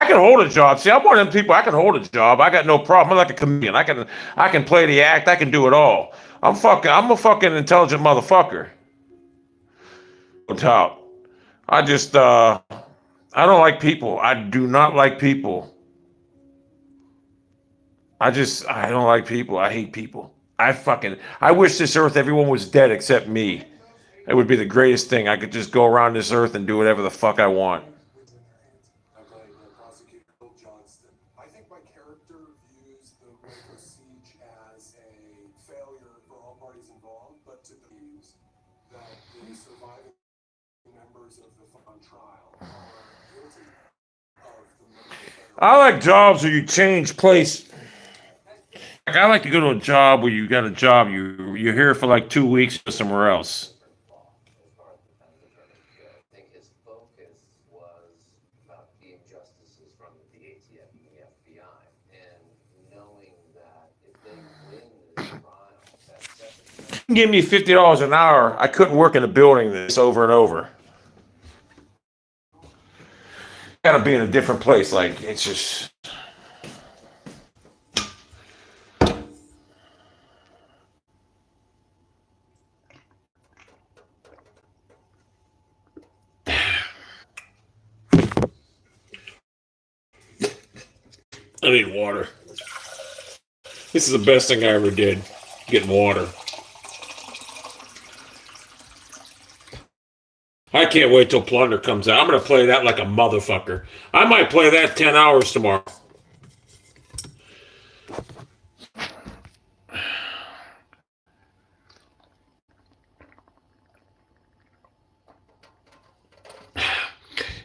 I can hold a job. See, I'm one of them people. I can hold a job. I got no problem. I'm like a comedian. I can play the act. I can do it all. I'm a fucking intelligent motherfucker. On top. I just I don't like people. I do not like people. I don't like people. I hate people. I wish this earth everyone was dead except me. It would be the greatest thing. I could just go around this earth and do whatever the fuck I want. I like jobs where you change place. Like I like to go to a job where you got a job, you're here for like 2 weeks or somewhere else. Give me $50 an hour. I couldn't work in a building this over and over. Gotta be in a different place. Like it's just I need water. This is the best thing I ever did. Getting water. I can't wait till Plunder comes out. I'm gonna play that like a motherfucker. I might play that 10 hours tomorrow.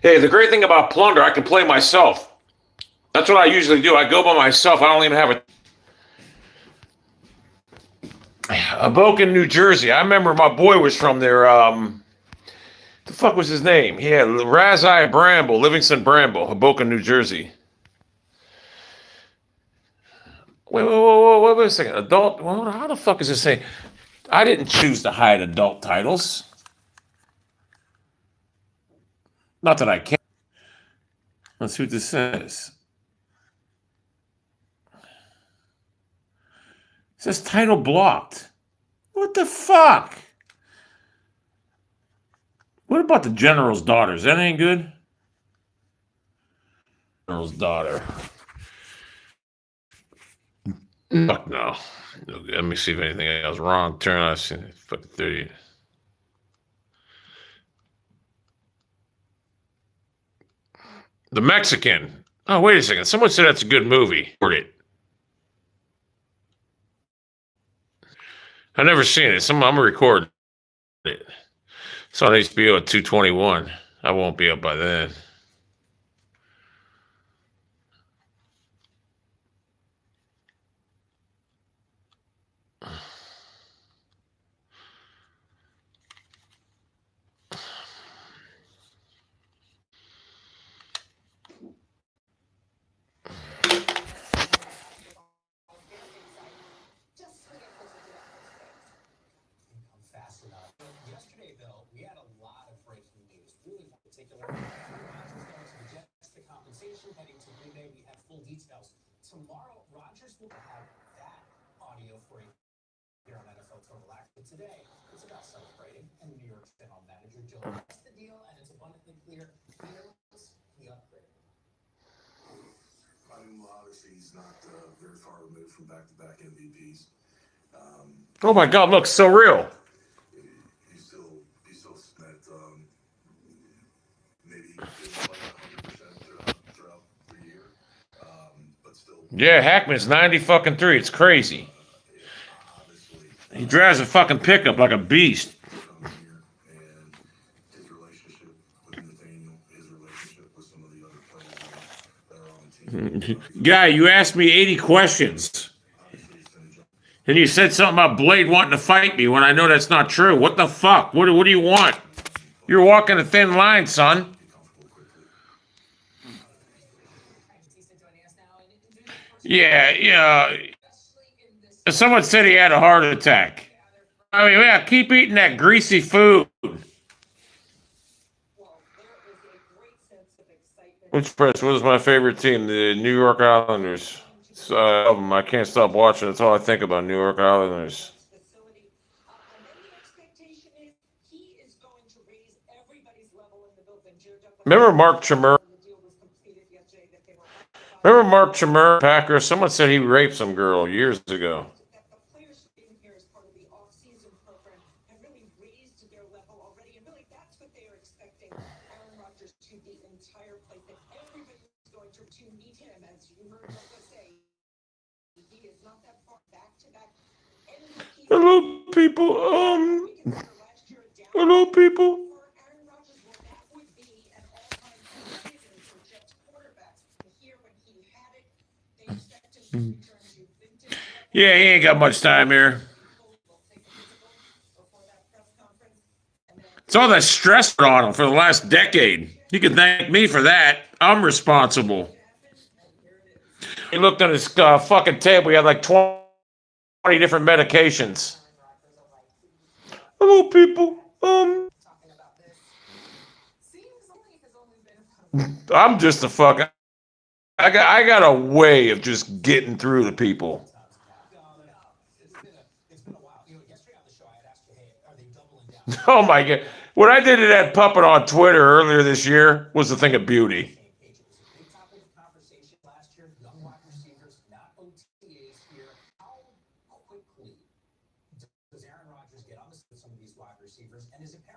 Hey, the great thing about Plunder, I can play myself. That's what I usually do. I go by myself. I don't even have a Hoboken, New Jersey. I remember my boy was from there. The fuck was his name? Yeah, Razai Bramble, Livingston Bramble, Hoboken, New Jersey. Wait a second. Adult? Well, how the fuck is this saying? I didn't choose to hide adult titles. Not that I can. Let's see what this says. It says title blocked. What the fuck? What about the general's daughters? That ain't good. General's daughter. Fuck no. Okay, let me see if anything else wrong. Turn on fucking 30. The Mexican. Oh, wait a second. Someone said that's a good movie. Heard it. I've never seen it. I'm gonna record it. It's on HBO at 2:21. I won't be up by then. Oh my God! Look, so real. Yeah, Hackman's 90 fucking 3. It's crazy. He drives a fucking pickup like a beast. Guy, you asked me 80 questions. And you said something about Blade wanting to fight me when I know that's not true. What the fuck? What do you want? You're walking a thin line, son. Yeah, yeah. Someone said he had a heart attack. I mean, yeah, keep eating that greasy food. Which press? What is my favorite team? The New York Islanders. I can't stop watching. That's all I think about. New York Islanders. Remember Mark Chimera? Remember Mark Chimera, Packer? Someone said he raped some girl years ago. Hello, people. Hello, people. Yeah, he ain't got much time here. It's all that stress on him for the last decade. You can thank me for that. I'm responsible. He looked at his fucking table. He had like 20 different medications. Hello, people. I'm just a fucking. I got a way of just getting through to people. Oh my god! What I did to that puppet on Twitter earlier this year was a thing of beauty.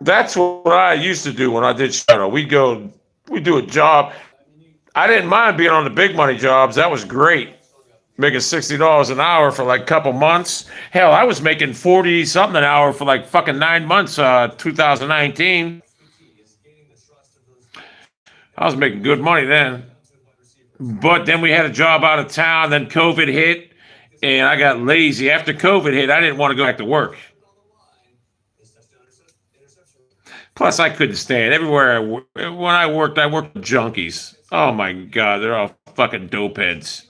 That's what I used to do when I did shadow. We'd do a job. I didn't mind being on the big money jobs. That was great. Making $60 an hour for like a couple months. Hell, I was making 40 something an hour for like fucking 9 months, 2019. I was making good money then. But then we had a job out of town, then COVID hit, and I got lazy. After COVID hit, I didn't want to go back to work. Plus, I couldn't stand everywhere. When I worked with junkies. Oh my god, they're all fucking dope heads.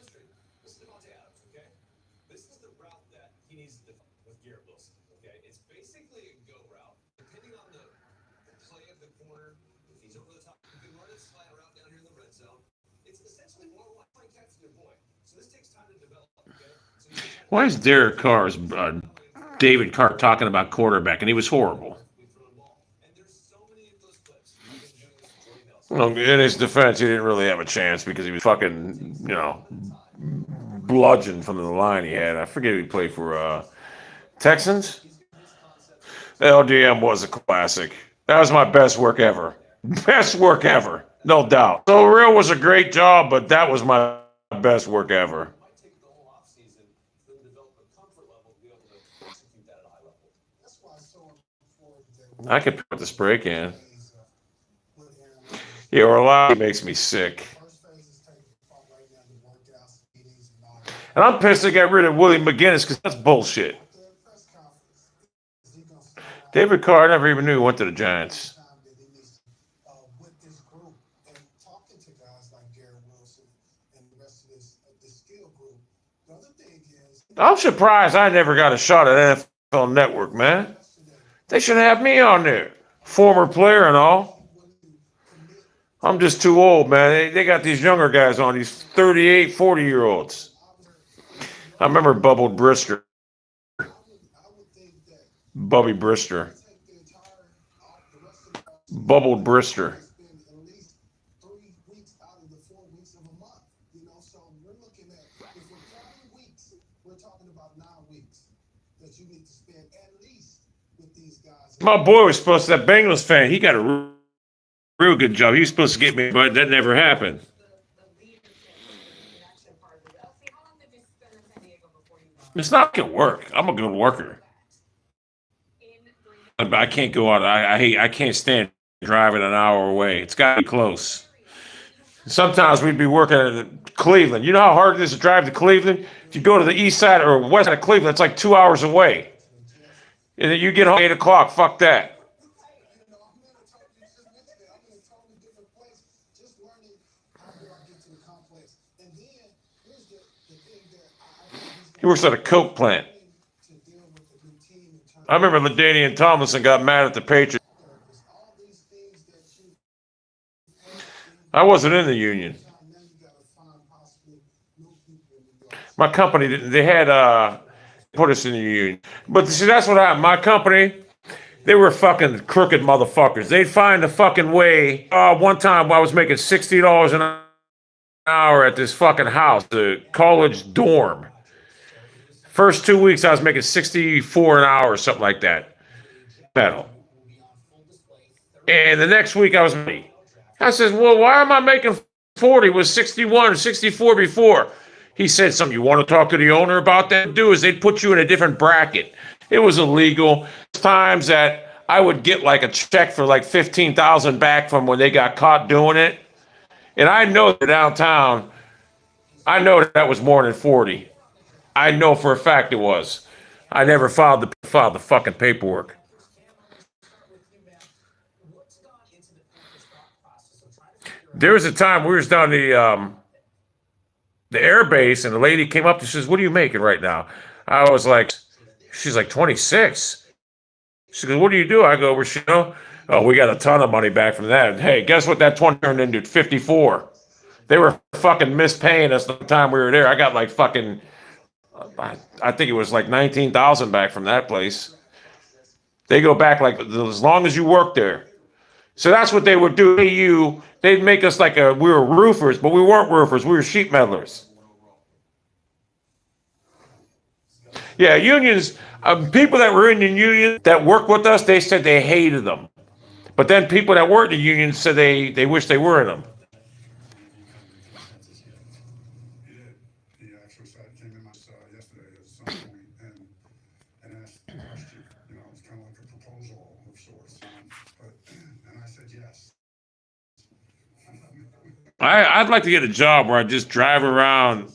Why is Derek Carr's David Carr talking about quarterback, and he was horrible? Well, in his defense, he didn't really have a chance because he was fucking, bludgeoned from the line he had. I forget who he played for. Texans? LDM was a classic. That was my best work ever. Best work ever, no doubt. So Real was a great job, but that was my best work ever. I could put the spray can. Yeah, Orlando makes me sick. And I'm pissed they got rid of Willie McGinnis because that's bullshit. David Carr, I never even knew he went to the Giants. I'm surprised I never got a shot at NFL Network, man. They should have me on there. Former player and all. I'm just too old, man. They got these younger guys on, these 38, 40-year-olds. I remember Bubbled Brister. Bubby Brister. Bubbled Brister. My boy was supposed to, that Bengals fan, he got a real good job. He was supposed to get me, but that never happened. It's not gonna work. I'm a good worker. But I can't go out. I can't stand driving an hour away. It's got to be close. Sometimes we'd be working at Cleveland. You know how hard it is to drive to Cleveland? If you go to the east side or west side of Cleveland, it's like 2 hours away. And then you get home at 8 o'clock. Fuck that. He works at a coke plant. I remember LaDainian Tomlinson got mad at the Patriots. I wasn't in the union. My company didn't. They had put us in the union. But see, that's what happened. My company, they were fucking crooked motherfuckers. They'd find a fucking way. One time I was making $60 an hour at this fucking house, the college dorm. First 2 weeks I was making 64 an hour or something like that. Metal. And the next week I was me. I said, well, why am I making 40? It was 61 or 64 before. He said something. You want to talk to the owner about that? Do is they'd put you in a different bracket. It was illegal. Times that I would get like a check for like 15,000 back from when they got caught doing it. And I know that downtown, I know that was more than 40. I know for a fact it was. I never filed the fucking paperwork. There was a time we was down the air base, and the lady came up and says, "What are you making right now?" I was like, she's like 26. She goes, "What do you do?" I go, "Oh, we got a ton of money back from that." And hey, guess what? That 20 turned into 54. They were fucking mispaying us the time we were there. I got like fucking, I think it was like 19,000 back from that place. They go back like as long as you work there. So that's what they would do. They'd make us like we were roofers, but we weren't roofers. We were sheet metalers. Yeah, unions, people that were in the union that worked with us, they said they hated them. But then people that weren't in the union said they wish they were in them. I'd like to get a job where I just drive around.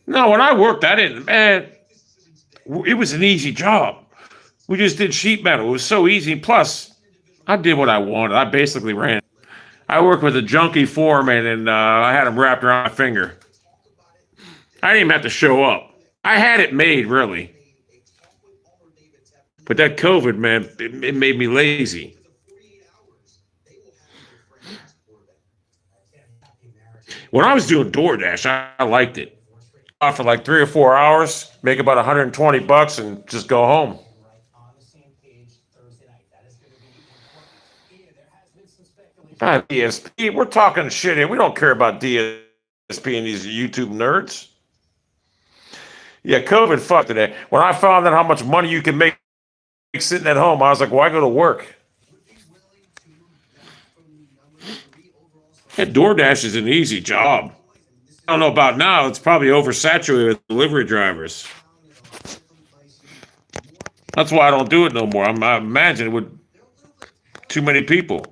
No, when I worked, I didn't, man, it was an easy job. We just did sheet metal. It was so easy. Plus, I did what I wanted. I basically ran. I worked with a junkie foreman, and I had him wrapped around my finger. I didn't even have to show up. I had it made, really. But that COVID, man, it made me lazy. When I was doing DoorDash, I liked it. For like 3 or 4 hours, make about $120 and just go home. God, DSP, we're talking shit here. We don't care about DSP and these YouTube nerds. Yeah, COVID fucked it. When I found out how much money you can make sitting at home, I was like, why go to work? Yeah, DoorDash is an easy job. I don't know about now. It's probably oversaturated with delivery drivers. That's why I don't do it no more. I imagine it would too many people.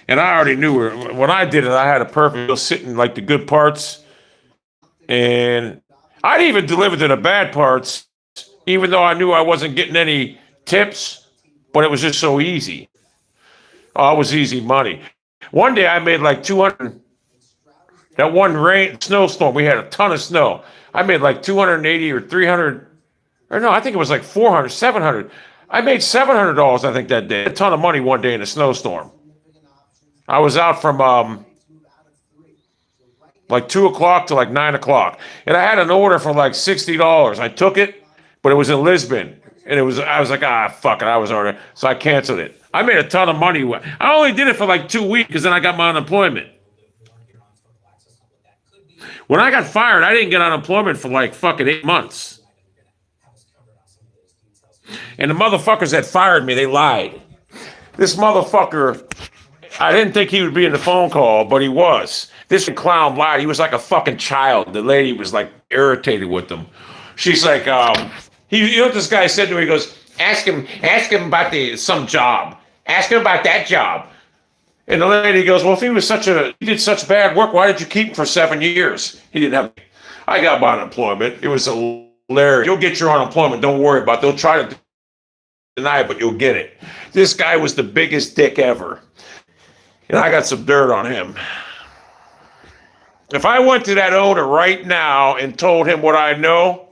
And I already knew her. When I did it, I had a perfect sitting like the good parts. And I'd even deliver to the bad parts, even though I knew I wasn't getting any tips, but it was just so easy. Oh, it was easy money. One day I made like 200. That one snowstorm, we had a ton of snow. I made like 280 or 300, or no, I think it was like 400, 700. I made $700, I think, that day. A ton of money one day in a snowstorm. I was out from like 2 o'clock to like 9 o'clock. And I had an order for like $60. I took it, but it was in Lisbon. And I was like, fuck it, I was ordering. So I canceled it. I made a ton of money. I only did it for like 2 weeks because then I got my unemployment. When I got fired, I didn't get unemployment for like fucking 8 months. And the motherfuckers that fired me, they lied. This motherfucker, I didn't think he would be in the phone call, but he was. This clown lied. He was like a fucking child. The lady was like irritated with him. She's like, you know what this guy said to her? He goes, ask him about some job. Ask him about that job. And the lady goes, well, if he did such bad work, why did you keep him for 7 years? He didn't have, I got my unemployment. It was hilarious. You'll get your unemployment. Don't worry about it. They'll try to deny it, but you'll get it. This guy was the biggest dick ever. And I got some dirt on him. If I went to that owner right now and told him what I know,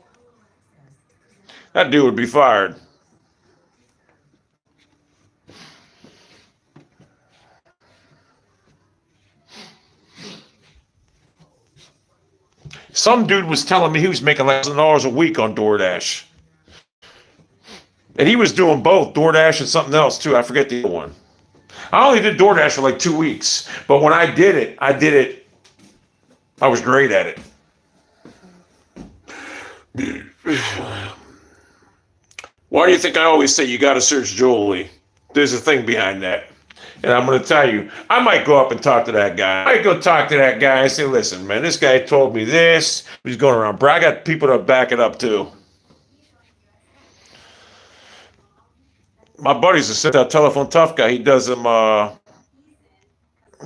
that dude would be fired. Some dude was telling me he was making like $1,000 a week on DoorDash. And he was doing both, DoorDash and something else too. I forget the other one. I only did DoorDash for like 2 weeks. But when I did it, I was great at it. Why do you think I always say you got to search Jolie? There's a thing behind that. And I'm going to tell you, I might go up and talk to that guy. I might go talk to that guy and say, listen, man, this guy told me this. He's going around. But I got people to back it up too. My buddy's a sit-out telephone tough guy. He does them, what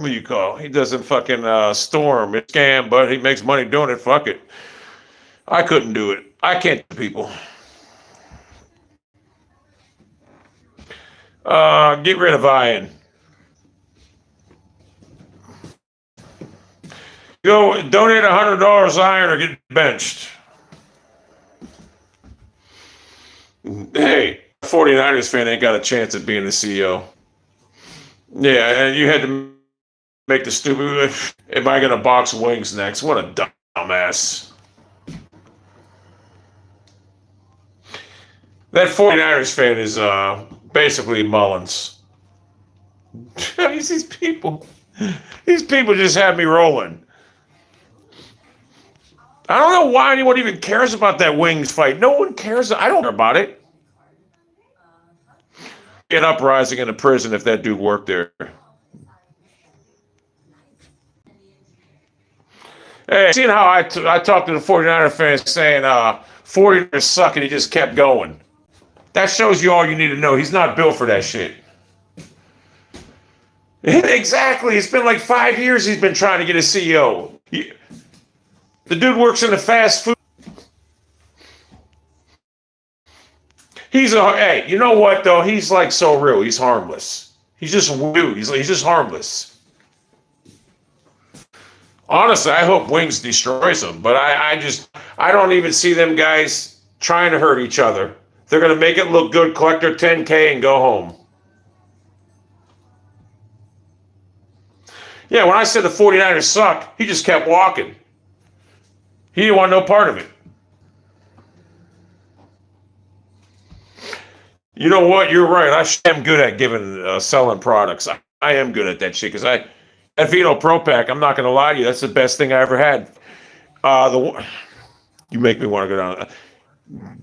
do you call? He doesn't fucking storm. It's scam, but he makes money doing it. Fuck it. I couldn't do it. I can't do people. Get rid of Ian. Go donate $100 Iron or get benched. Hey, 49ers fan ain't got a chance at being the CEO. Yeah, and you had to make the stupid. Am I going to box wings next? What a dumbass. That 49ers fan is basically Mullins. These people just have me rolling. I don't know why anyone even cares about that wings fight. No one cares. I don't care about it. An uprising in a prison if that dude worked there. Hey, seeing how I talked to the 49er fans saying 49ers suck and he just kept going. That shows you all you need to know. He's not built for that shit. Exactly. It's been like 5 years he's been trying to get a CEO. The dude works in the fast food. Hey, you know what though? He's like so real. He's harmless. He's just weird. He's just harmless. Honestly, I hope Wings destroys him, but I don't even see them guys trying to hurt each other. They're going to make it look good, collect their 10K and go home. Yeah, when I said the 49ers suck, he just kept walking. He didn't want no part of it. You know what? You're right. I am good at selling products. I am good at that shit because that Vino Pro Pack, I'm not going to lie to you, that's the best thing I ever had. You make me want to go down.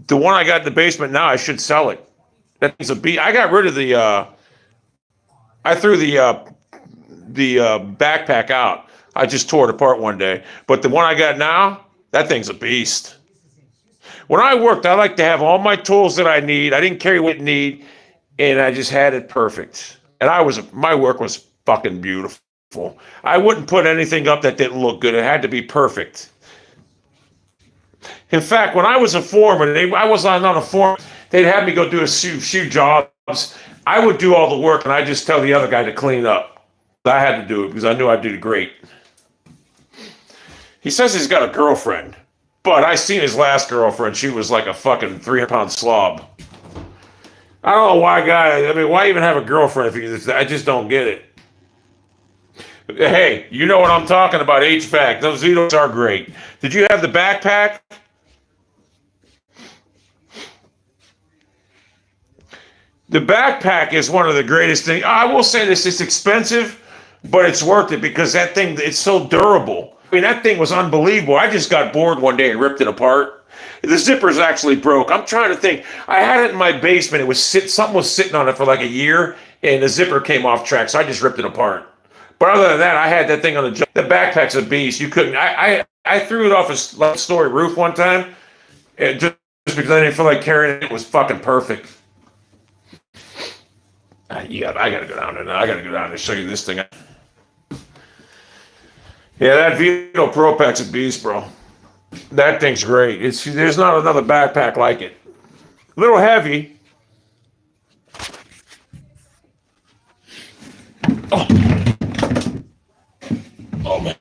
The one I got in the basement now, I should sell it. That thing's a beat. I got rid of I threw the backpack out. I just tore it apart one day. But the one I got now, that thing's a beast. When I worked, I like to have all my tools that I need. I didn't carry what I need, and I just had it perfect. And my work was fucking beautiful. I wouldn't put anything up that didn't look good. It had to be perfect. In fact, when I was a foreman, I was on a foreman, they'd have me go do a few jobs. I would do all the work, and I just tell the other guy to clean up. I had to do it because I knew I'd do great. He says he's got a girlfriend, but I seen his last girlfriend. She was like a fucking 300-pound slob. I don't know why even have a girlfriend if I just don't get it. Hey, you know what I'm talking about, HVAC. Those Zetos are great. Did you have the backpack? The backpack is one of the greatest things. I will say this, it's expensive, but it's worth it because that thing, it's so durable. I mean, that thing was unbelievable. I just got bored one day and ripped it apart. The zipper's actually broke. I'm trying to think. I had it in my basement. Something was sitting on it for like a year, and the zipper came off track, so I just ripped it apart. But other than that, I had that thing on the backpack's a beast. You couldn't. I threw it off a story roof one time, just because I didn't feel like carrying it. It was fucking perfect. I gotta go down there now. I gotta go down there and show you this thing. Yeah, that Vito Pro Pack's a beast, bro. That thing's great. There's not another backpack like it. A little heavy. Oh, oh man.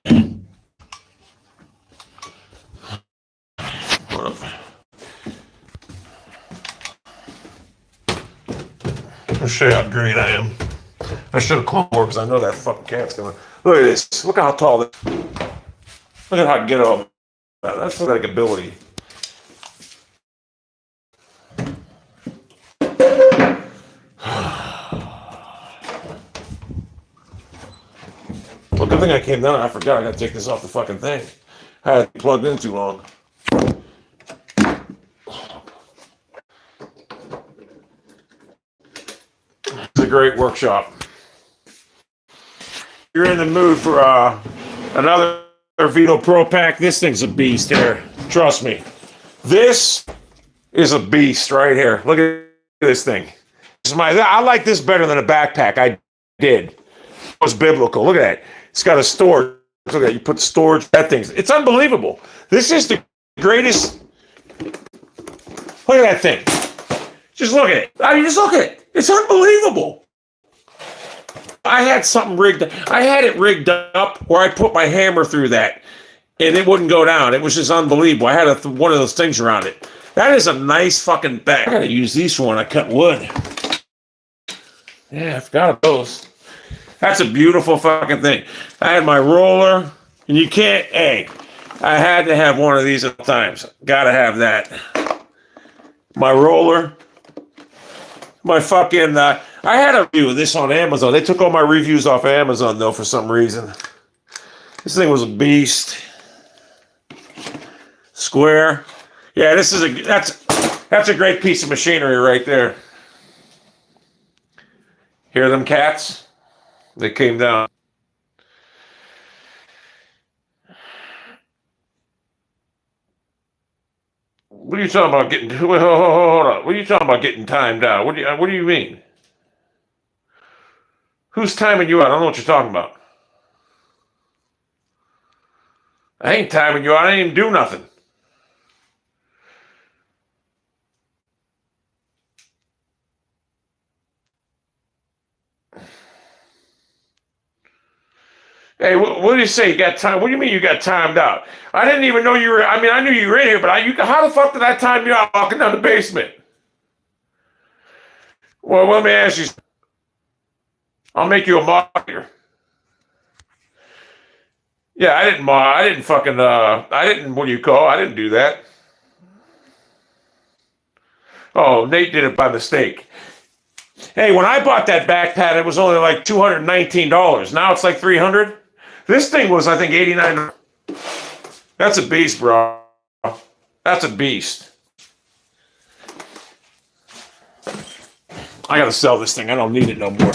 I'll show you how great I am. I should have closed more because I know that fucking cat's gonna. Look at this. Look how tall this. Look at how I can get over. That's like ability. Well, good thing I came down. I forgot I gotta take this off the fucking thing. I had it plugged in too long. It's a great workshop. You're in the mood for another Vito Pro Pack. This thing's a beast here. Trust me. This is a beast right here. Look at this thing. I like this better than a backpack. I did. It was biblical. Look at that. It's got a storage. Look at that. You put storage. That thing's. It's unbelievable. This is the greatest. Look at that thing. Just look at it. I mean, just look at it. It's unbelievable. I had something rigged. I had it rigged up where I put my hammer through that, and it wouldn't go down. It was just unbelievable. I had one of those things around it. That is a nice fucking bag. I gotta use these for when I cut wood. Yeah, I forgot about those. That's a beautiful fucking thing. I had my roller, and you can't. Hey, I had to have one of these at times. Gotta have that. My roller. My fucking. I had a review of this on Amazon. They took all my reviews off of Amazon though for some reason. This thing was a beast. Square. Yeah, this is that's a great piece of machinery right there. Hear them cats? They came down. What are you talking about getting? Hold on. What are you talking about getting timed out? What do you mean? Who's timing you out? I don't know what you're talking about. I ain't timing you out. I didn't even do nothing. Hey, what do you say? You got time? What do you mean you got timed out? I didn't even know you were. I mean, I knew you were in here, but how the fuck did I time you out walking down the basement? Well, let me ask you. I'll make you a moderator. Yeah, I didn't mod. I didn't fucking. I didn't. What do you call? I didn't do that. Oh, Nate did it by mistake. Hey, when I bought that backpack, it was only like $219. Now it's like $300. This thing was, I think, $89. That's a beast, bro. That's a beast. I gotta sell this thing. I don't need it no more.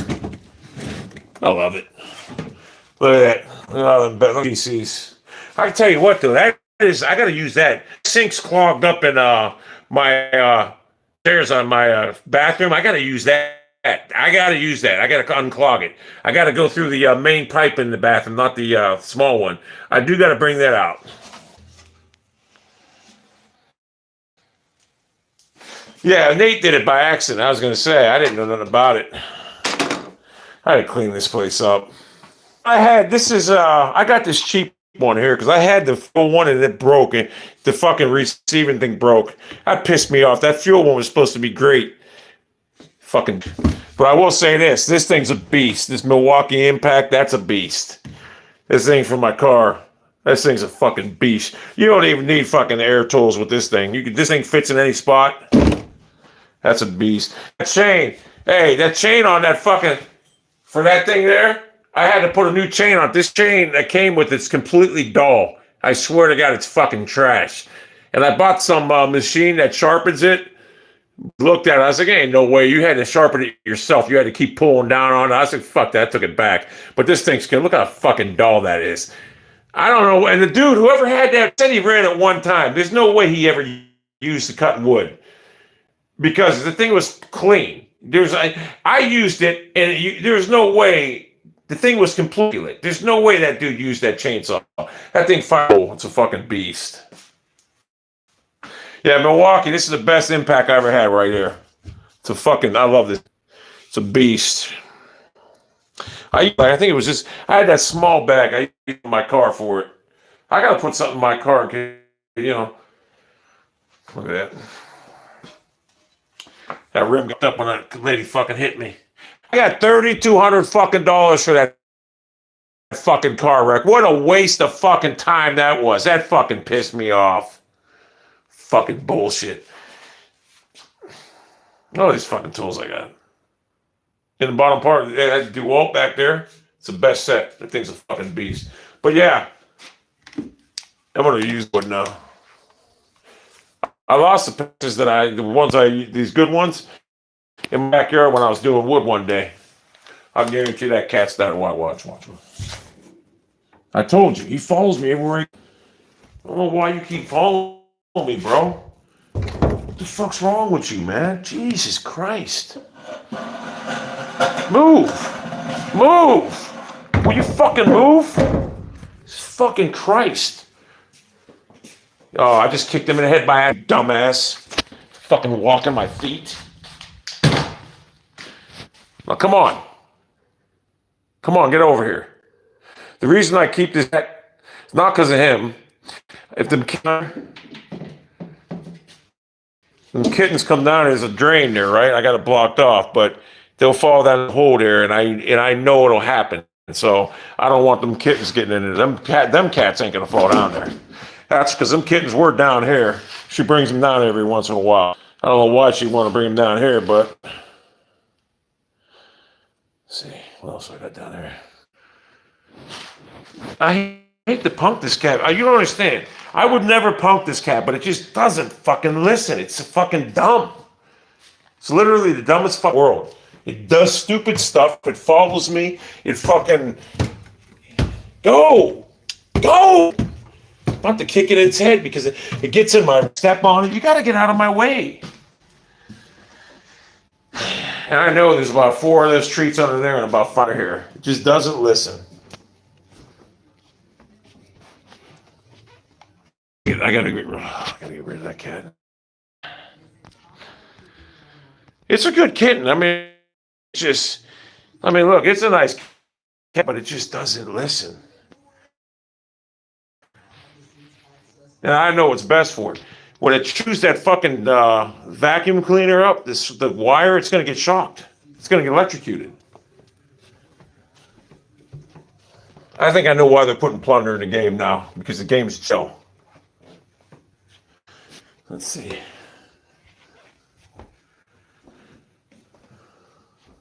I love it. Look at that. Look at all them PCs. I can tell you what, though. That is, I gotta use that. Sink's clogged up in my stairs on my bathroom. I gotta use that. I gotta use that. I gotta unclog it. I gotta go through the main pipe in the bathroom, not the small one. I do gotta bring that out. Yeah, Nate did it by accident. I was gonna say I didn't know nothing about it. I had to clean this place up. I got this cheap one here because I had the full one and it broke. And the fucking receiving thing broke. That pissed me off. That fuel one was supposed to be great. Fucking. But I will say this thing's a beast. This Milwaukee Impact, that's a beast. This thing for my car. This thing's a fucking beast. You don't even need fucking air tools with this thing. This thing fits in any spot. That's a beast. That chain. Hey, that chain on that fucking. For that thing there, I had to put a new chain on. This chain that came with it's completely dull. I swear to God, it's fucking trash. And I bought some machine that sharpens it. Looked at it. I was like, ain't no way. You had to sharpen it yourself. You had to keep pulling down on it. I was like, fuck that. I took it back. But this thing's good. Look how fucking dull that is. I don't know. And the dude, whoever had that, said he ran it one time. There's no way he ever used the cutting wood. Because the thing was clean. I used it, and there's no way the thing was completely lit. There's no way that dude used that chainsaw. That thing fire. Oh, it's a fucking beast. Yeah, Milwaukee. This is the best impact I ever had right here. It's a fucking. I love this. It's a beast. I think it was just I had that small bag. I used my car for it. I gotta put something in my car, Look at that. That rim got up when that lady fucking hit me. I got $3,200 fucking dollars for that fucking car wreck. What a waste of fucking time that was. That fucking pissed me off. Fucking bullshit. All these fucking tools I got. In the bottom part, that DeWalt back there, it's the best set. That thing's a fucking beast. But yeah, I'm gonna use one now. I lost the pictures these good ones, in my backyard when I was doing wood one day. I guarantee that cat's that. Watch. I told you, he follows me everywhere. I don't know why you keep following me, bro. What the fuck's wrong with you, man? Jesus Christ. Move. Will you fucking move? Fucking Christ. Oh, I just kicked him in the head by a dumbass. Fucking walking my feet. Now, come on. Come on, get over here. The reason I keep this pet is not because of him. If them kittens come down, there's a drain there, right? I got it blocked off, but they'll fall down the hole there, and I know it'll happen. So I don't want them kittens getting into them. Them cats ain't gonna fall down there. That's because them kittens were down here. She brings them down every once in a while. I don't know why she want to bring them down here, but let's see what else I got down there. I hate to punk this cat. You don't understand. I would never punk this cat, but it just doesn't fucking listen. It's fucking dumb. It's literally the dumbest fuck world. It does stupid stuff. It follows me. It fucking go. I'm about to kick it in its head because it gets in my step on it. You got to get out of my way. And I know there's about 4 of those treats under there and about 5 here. It just doesn't listen. I gotta get rid of that cat. It's a good kitten. I mean, look, it's a nice cat, but it just doesn't listen. And I know what's best for it. When it chews that fucking vacuum cleaner up, the wire, it's gonna get shocked. It's gonna get electrocuted. I think I know why they're putting plunder in the game now, because the game's chill. Let's see.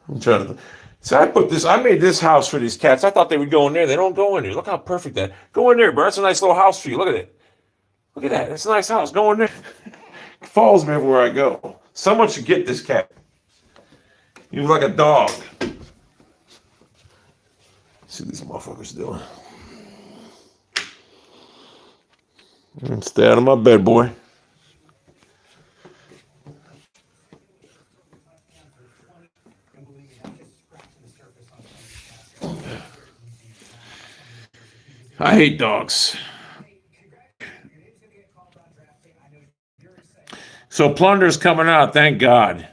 I'm trying to. So I made this house for these cats. I thought they would go in there. They don't go in there. Look how perfect that. Go in there, bro. That's a nice little house for you. Look at it. Look at that. It's a nice house. Go in there. It follows me everywhere I go. Someone should get this cat. You're like a dog. Let's see what these motherfuckers doing. Stay out of my bed, boy. I hate dogs. So plunder's coming out, thank God.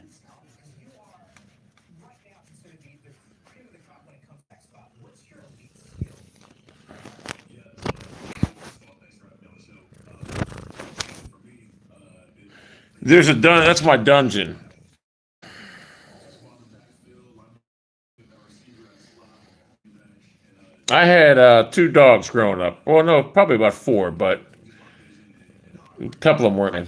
There's a that's my dungeon. I had 2 dogs growing up. Well, no, probably about 4, but a couple of them weren't.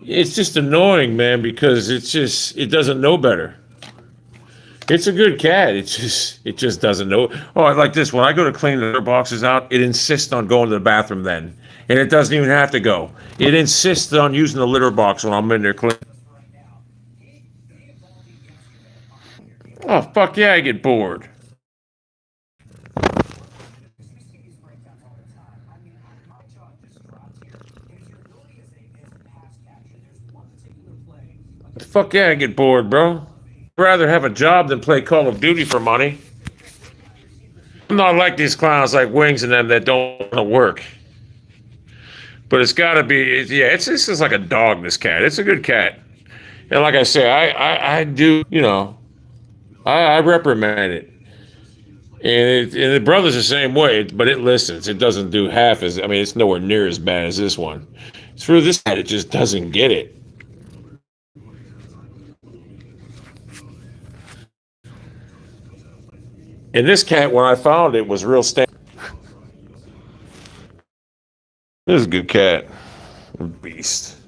It's just annoying, man, because it doesn't know better. It's a good cat. It just doesn't know. Oh, like this. When I go to clean the litter boxes out, it insists on going to the bathroom then, and it doesn't even have to go. It insists on using the litter box when I'm in there cleaning. Oh fuck yeah, I get bored. Fuck yeah, I get bored, bro. I'd rather have a job than play Call of Duty for money. I'm not like these clowns like Wings and them that don't want to work. But it's got to be, yeah, it's just like a dog, this cat. It's a good cat. And like I say, I do, I reprimand it. And the brother's the same way, but it listens. It doesn't do half as, I mean, it's nowhere near as bad as this one. Through this cat, it just doesn't get it. And this cat, when I found it, was real stand. This is a good cat. Beast.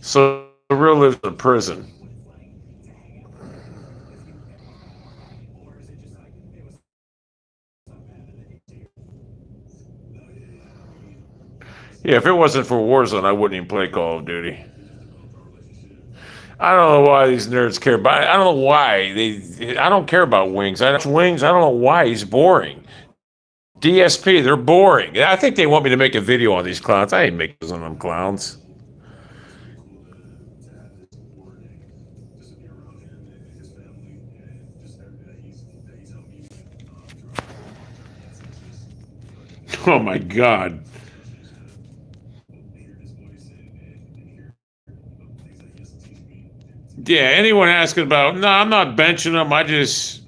So real lives in prison. Yeah, if it wasn't for Warzone, I wouldn't even play Call of Duty. I don't know why these nerds care about. I don't know why they. I don't care about Wings. Wings. I don't know why he's boring. DSP, they're boring. I think they want me to make a video on these clowns. I ain't making on them clowns. Oh my god. Yeah, anyone asking about, no, I'm not benching them.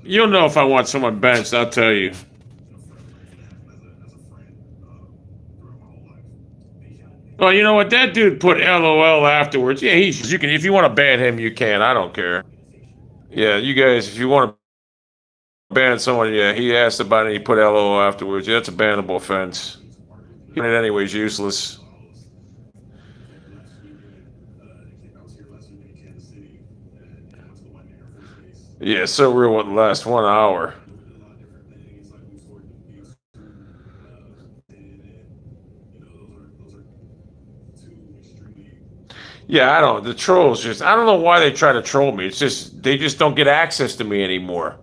You'll know if I want someone benched, I'll tell you. Well, you know what? That dude put LOL afterwards. Yeah, you can, if you want to ban him, you can. I don't care. Yeah, you guys, if you want to ban someone, yeah, he asked about it, he put LOL afterwards. Yeah, that's a bannable offense. It anyways useless. Yeah, so real wouldn't last 1 hour. Yeah, I don't. The trolls I don't know why they try to troll me. It's just, they just don't get access to me anymore.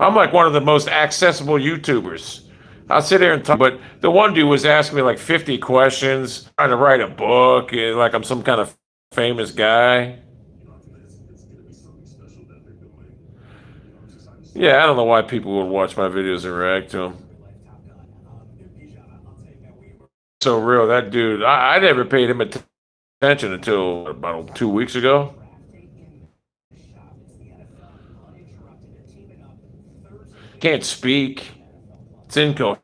I'm like one of the most accessible YouTubers. I'll sit here and talk, but the one dude was asking me like 50 questions, trying to write a book, like I'm some kind of famous guy. Yeah, I don't know why people would watch my videos and react to them. So real, that dude, I never paid him attention until about 2 weeks ago. Can't speak. It's incoherent.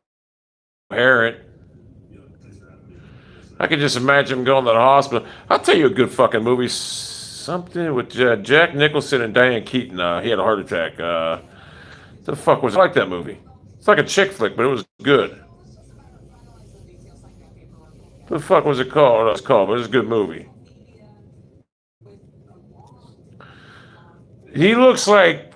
I can just imagine him going to the hospital. I'll tell you a good fucking movie. Something with Jack Nicholson and Diane Keaton. He had a heart attack. The fuck was it? I like that movie? It's like a chick flick, but it was good. What the fuck was it called? It was called, but it was a good movie. He looks like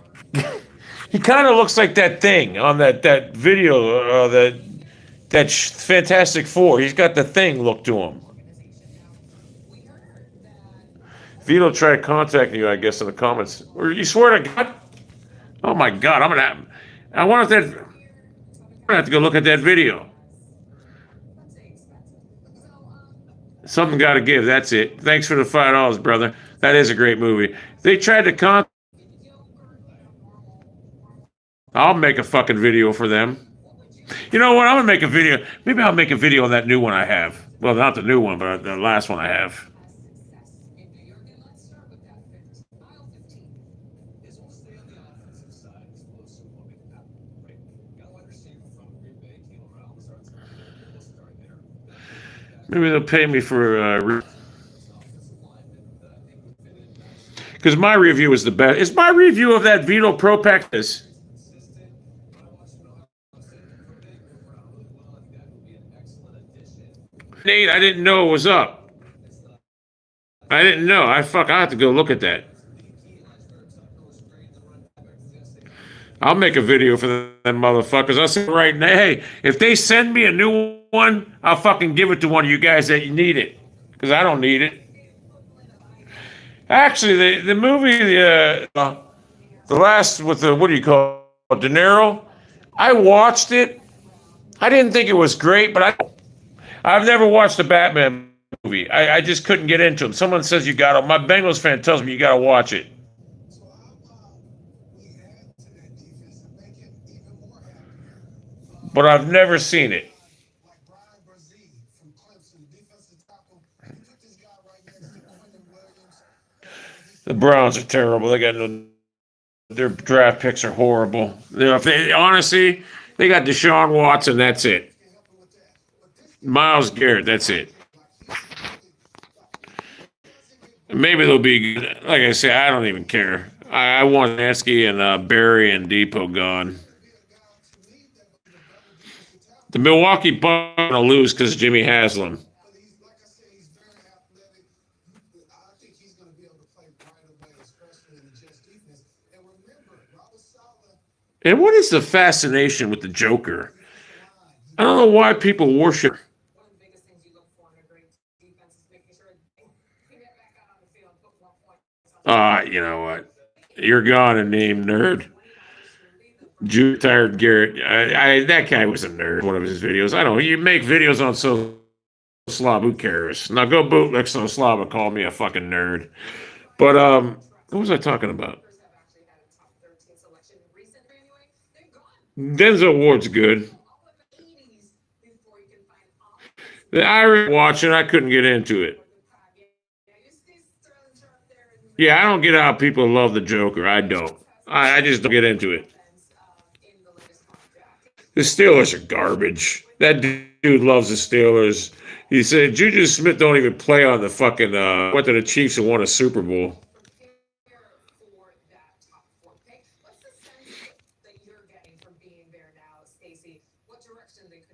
he kind of looks like that thing on that video, that Fantastic Four. He's got the thing look to him. Vito tried contacting you, I guess, in the comments. Or you swear to God? Oh my God, I want that. I'm gonna have to go look at that video. Something got to give. That's it. Thanks for the $5, brother. That is a great movie. They tried to I'll make a fucking video for them. You know what? I'm gonna make a video. Maybe I'll make a video on that new one I have. Well, not the new one, but the last one I have. Maybe they'll pay me for because my review is the best. Is my review of that Vito Pro Pack this? Nate, I didn't know it was up. I didn't know. I have to go look at that. I'll make a video for them motherfuckers. I'll say right now, hey, if they send me a new one, I'll fucking give it to one of you guys that you need it. Because I don't need it. Actually, the movie the last with the what do you call it, De Niro? I watched it. I didn't think it was great, but I've never watched a Batman movie. I just couldn't get into them. Someone says you got to. My Bengals fan tells me you got to watch it, but I've never seen it. The Browns are terrible. They got no. Their draft picks are horrible. If they honestly, they got Deshaun Watson. That's it. Miles Garrett. That's it. Maybe they'll be good. Like I say, I don't even care. I want Nansky and Barry and Depot gone. The Milwaukee Bucks are going to lose because Jimmy Haslam. And what is the fascination with the Joker? I don't know why people worship. You know what? You're gone and named nerd. Tired Garrett. That guy was a nerd. One of his videos. I don't know. You make videos on Slob. Who cares? Now go bootleg So Slob and call me a fucking nerd. But what was I talking about? Denzel Ward's good. The Irish watching, I couldn't get into it. Yeah, I don't get how people love the Joker. I don't. I just don't get into it. The Steelers are garbage. That dude loves the Steelers. He said Juju Smith don't even play on the fucking went to the Chiefs and won a Super Bowl.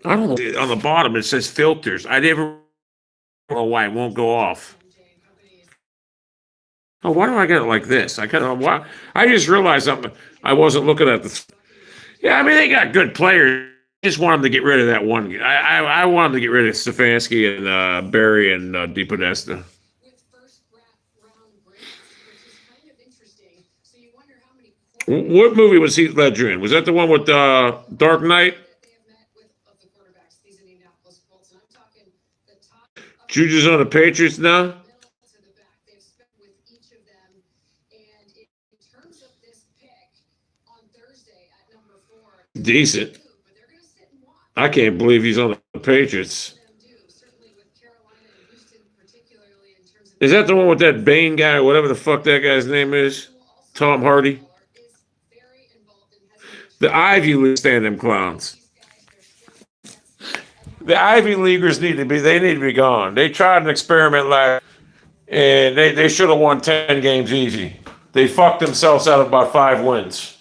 I don't know. On the bottom it says filters. I never know why it won't go off. Oh, why do I get it like this? Why? I just realized something. I wasn't looking at the. Yeah, I mean they got good players. I just want them to get rid of that one. I want them to get rid of Stefanski and Barry and DePodesta. What movie was Heath Ledger in? Was that the one with Dark Knight? Juju's on the Patriots now. Decent. I can't believe he's on the Patriots. Is that the one with that Bane guy, whatever the fuck that guy's name is? Tom Hardy? The Ivy League stand them clowns. The Ivy Leaguers they need to be gone. They tried an experiment last and they should have won 10 games easy. They fucked themselves out of about 5 wins.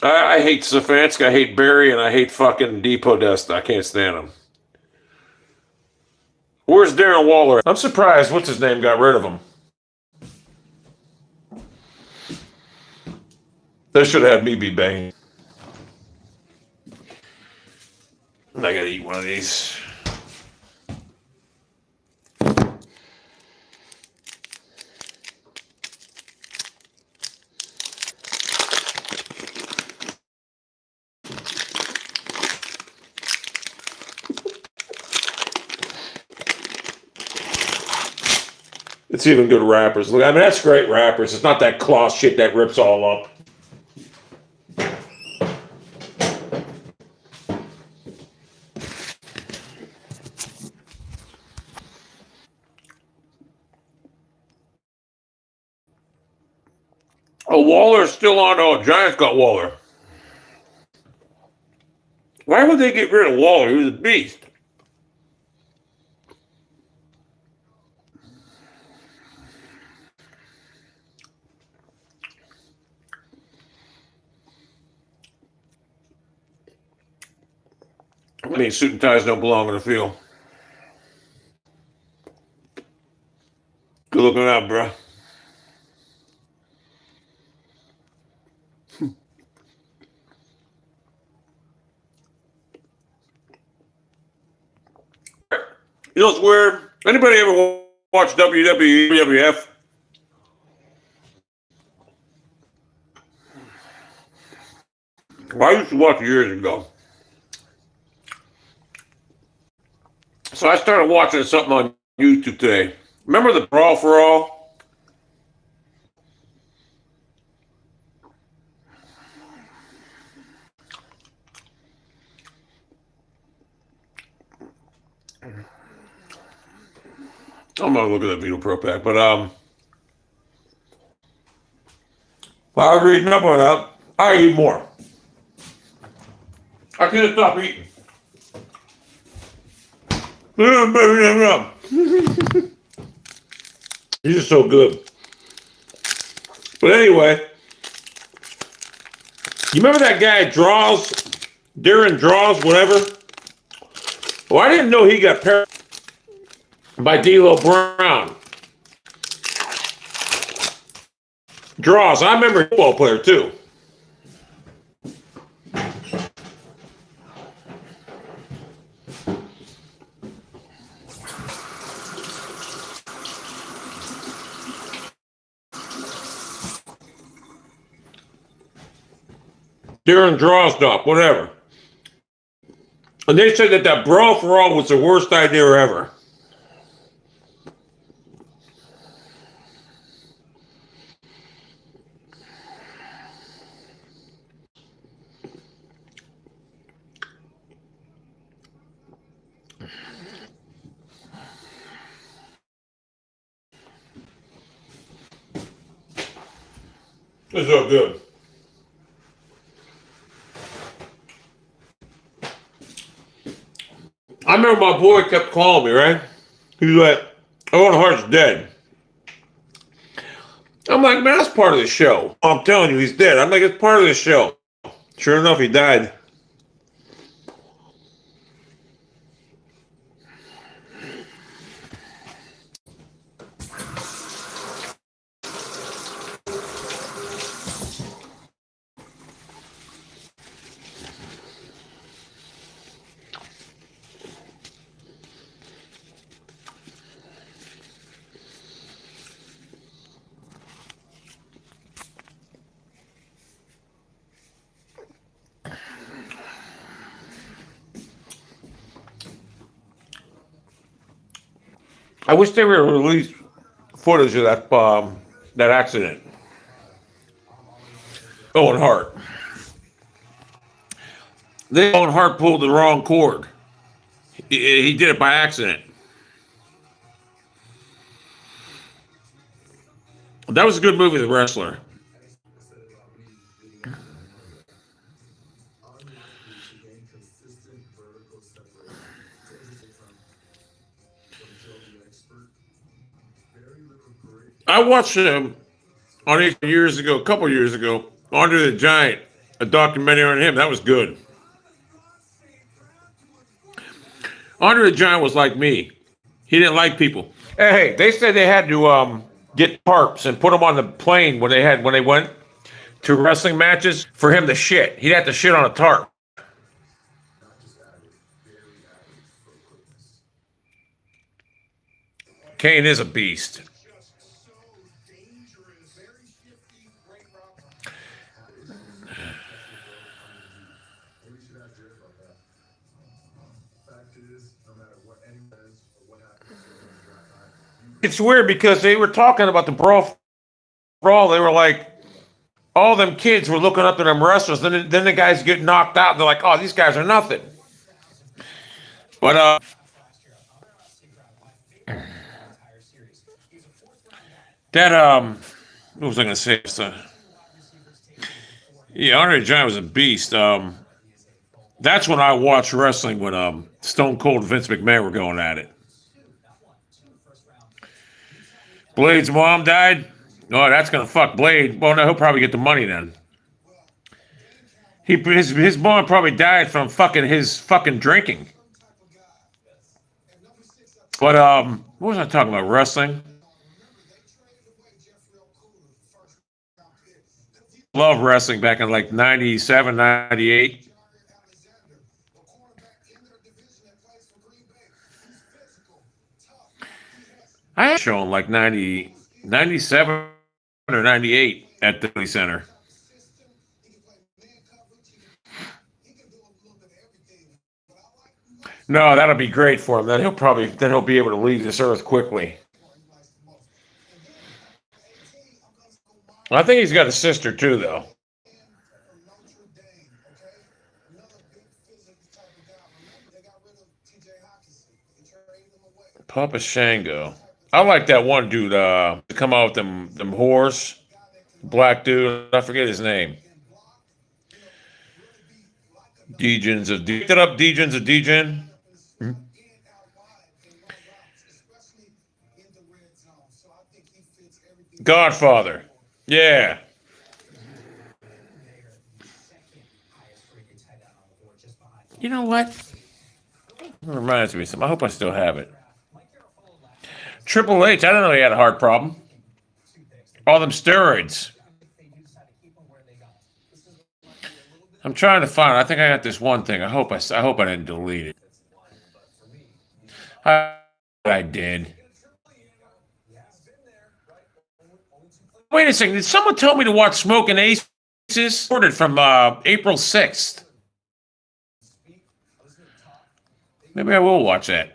I hate Stefanski, I hate Barry, and I hate fucking DePodesta. I can't stand them. Where's Darren Waller? I'm surprised what's his name got rid of him. They should have had me be Bane. I gotta eat one of these. It's even good wrappers. Look, I mean, that's great wrappers. It's not that cloth shit that rips all up. Oh, Waller's still on. Oh, Giants got Waller. Why would they get rid of Waller? He was a beast. I mean, suit and ties don't belong in the field. Good looking out, bro. You know, it's weird. Anybody ever watch WWE, WWF? Well, I used to watch years ago. So I started watching something on YouTube today. Remember the Brawl for All? I'm not looking at the Vito Pro Pack, but while I was reading up on that, I eat more. I can't stop eating. He's just so good. But anyway, you remember that guy Darren Draws, whatever? Well, I didn't know he got paralyzed by D'Lo Brown. Draws, I remember a football player too. Darren Drawstop, whatever. And they said that Brawl for All was the worst idea ever. It's so good. I remember my boy kept calling me, right? He's like, Owen Hart's dead. I'm like, man, that's part of the show. I'm telling you, he's dead. I'm like, it's part of the show. Sure enough, he died. I wish they would release footage of that accident. Owen Hart. Owen Hart pulled the wrong cord. He did it by accident. That was a good movie, The Wrestler. I watched him on it a couple years ago, Andre the Giant, a documentary on him. That was good. Andre the Giant was like me. He didn't like people. Hey, they said they had to get tarps and put them on the plane when they went to wrestling matches for him to shit. He'd have to shit on a tarp. Kane is a beast. It's weird because they were talking about the brawl. They were like, all them kids were looking up to them wrestlers. Then the guys get knocked out. They're like, oh, these guys are nothing. But what was I gonna say? Yeah, Andre the Giant was a beast. That's when I watched wrestling when Stone Cold and Vince McMahon were going at it. Blade's mom died. Oh, that's gonna fuck Blade. Well, no, he'll probably get the money then. His mom probably died from his fucking drinking. But what was I talking about? Wrestling. Love wrestling back in like 97, 98. I had shown like 90, 97 or 98 at the Philly Center. No, that'll be great for him. Then he'll be able to leave this earth quickly. I think he's got a sister too, though. Papa Shango. I like that one dude. To come out with them whores. Black dude. I forget his name. Degens of Pick it up, Degens of Degen. Godfather. Yeah. You know what? It reminds me of something. I hope I still have it. Triple H. I didn't know he had a heart problem. All them steroids. I'm trying to find. I think I got this one thing. I hope I didn't delete it. I did. Wait a second. Did someone tell me to watch Smoking Aces? Recorded from April 6th. Maybe I will watch that.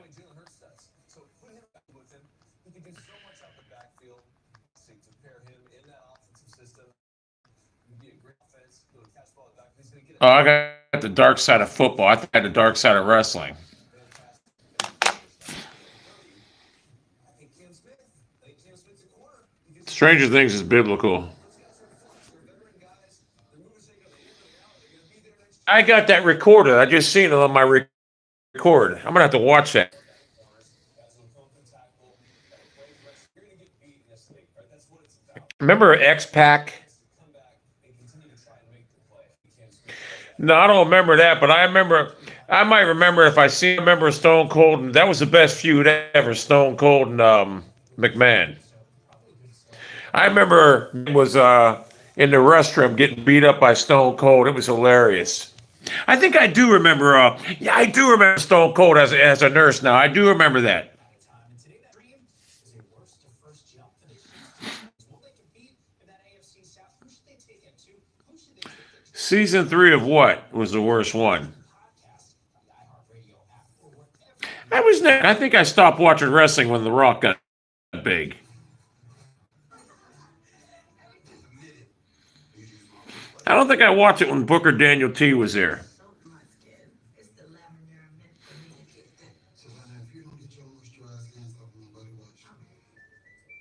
Oh, I got the dark side of football. I think I had the dark side of wrestling. Stranger Things is biblical. I got that recorded. I just seen it on my record. I'm gonna have to watch that. Remember X Pac? No, I don't remember that, but I remember. I might remember if I see. Remember Stone Cold, and that was the best feud ever. Stone Cold and McMahon. I remember it was in the restroom getting beat up by Stone Cold. It was hilarious. I think I do remember. Yeah, I do remember Stone Cold as a nurse. Now I do remember that. Season 3 of what was the worst one? I was. I think I stopped watching wrestling when The Rock got big. I don't think I watched it when Booker Daniel T was there.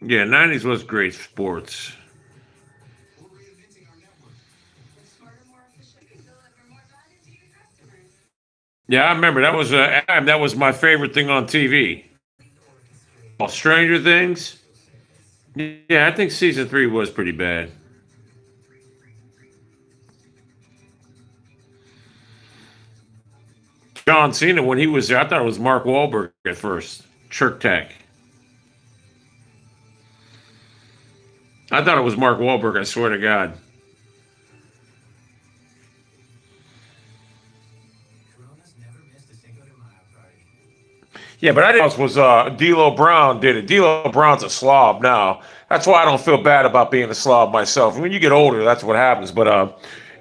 Yeah, 90s was great sports. Yeah, I remember that was my favorite thing on TV. Well, Stranger Things. Yeah, I think season 3 was pretty bad. John Cena when he was there, I thought it was Mark Wahlberg at first. Chirk Tack. I thought it was Mark Wahlberg. I swear to God. Yeah, but I didn't know it was D'Lo Brown did it. D'Lo Brown's a slob now. That's why I don't feel bad about being a slob myself. When you get older, that's what happens. But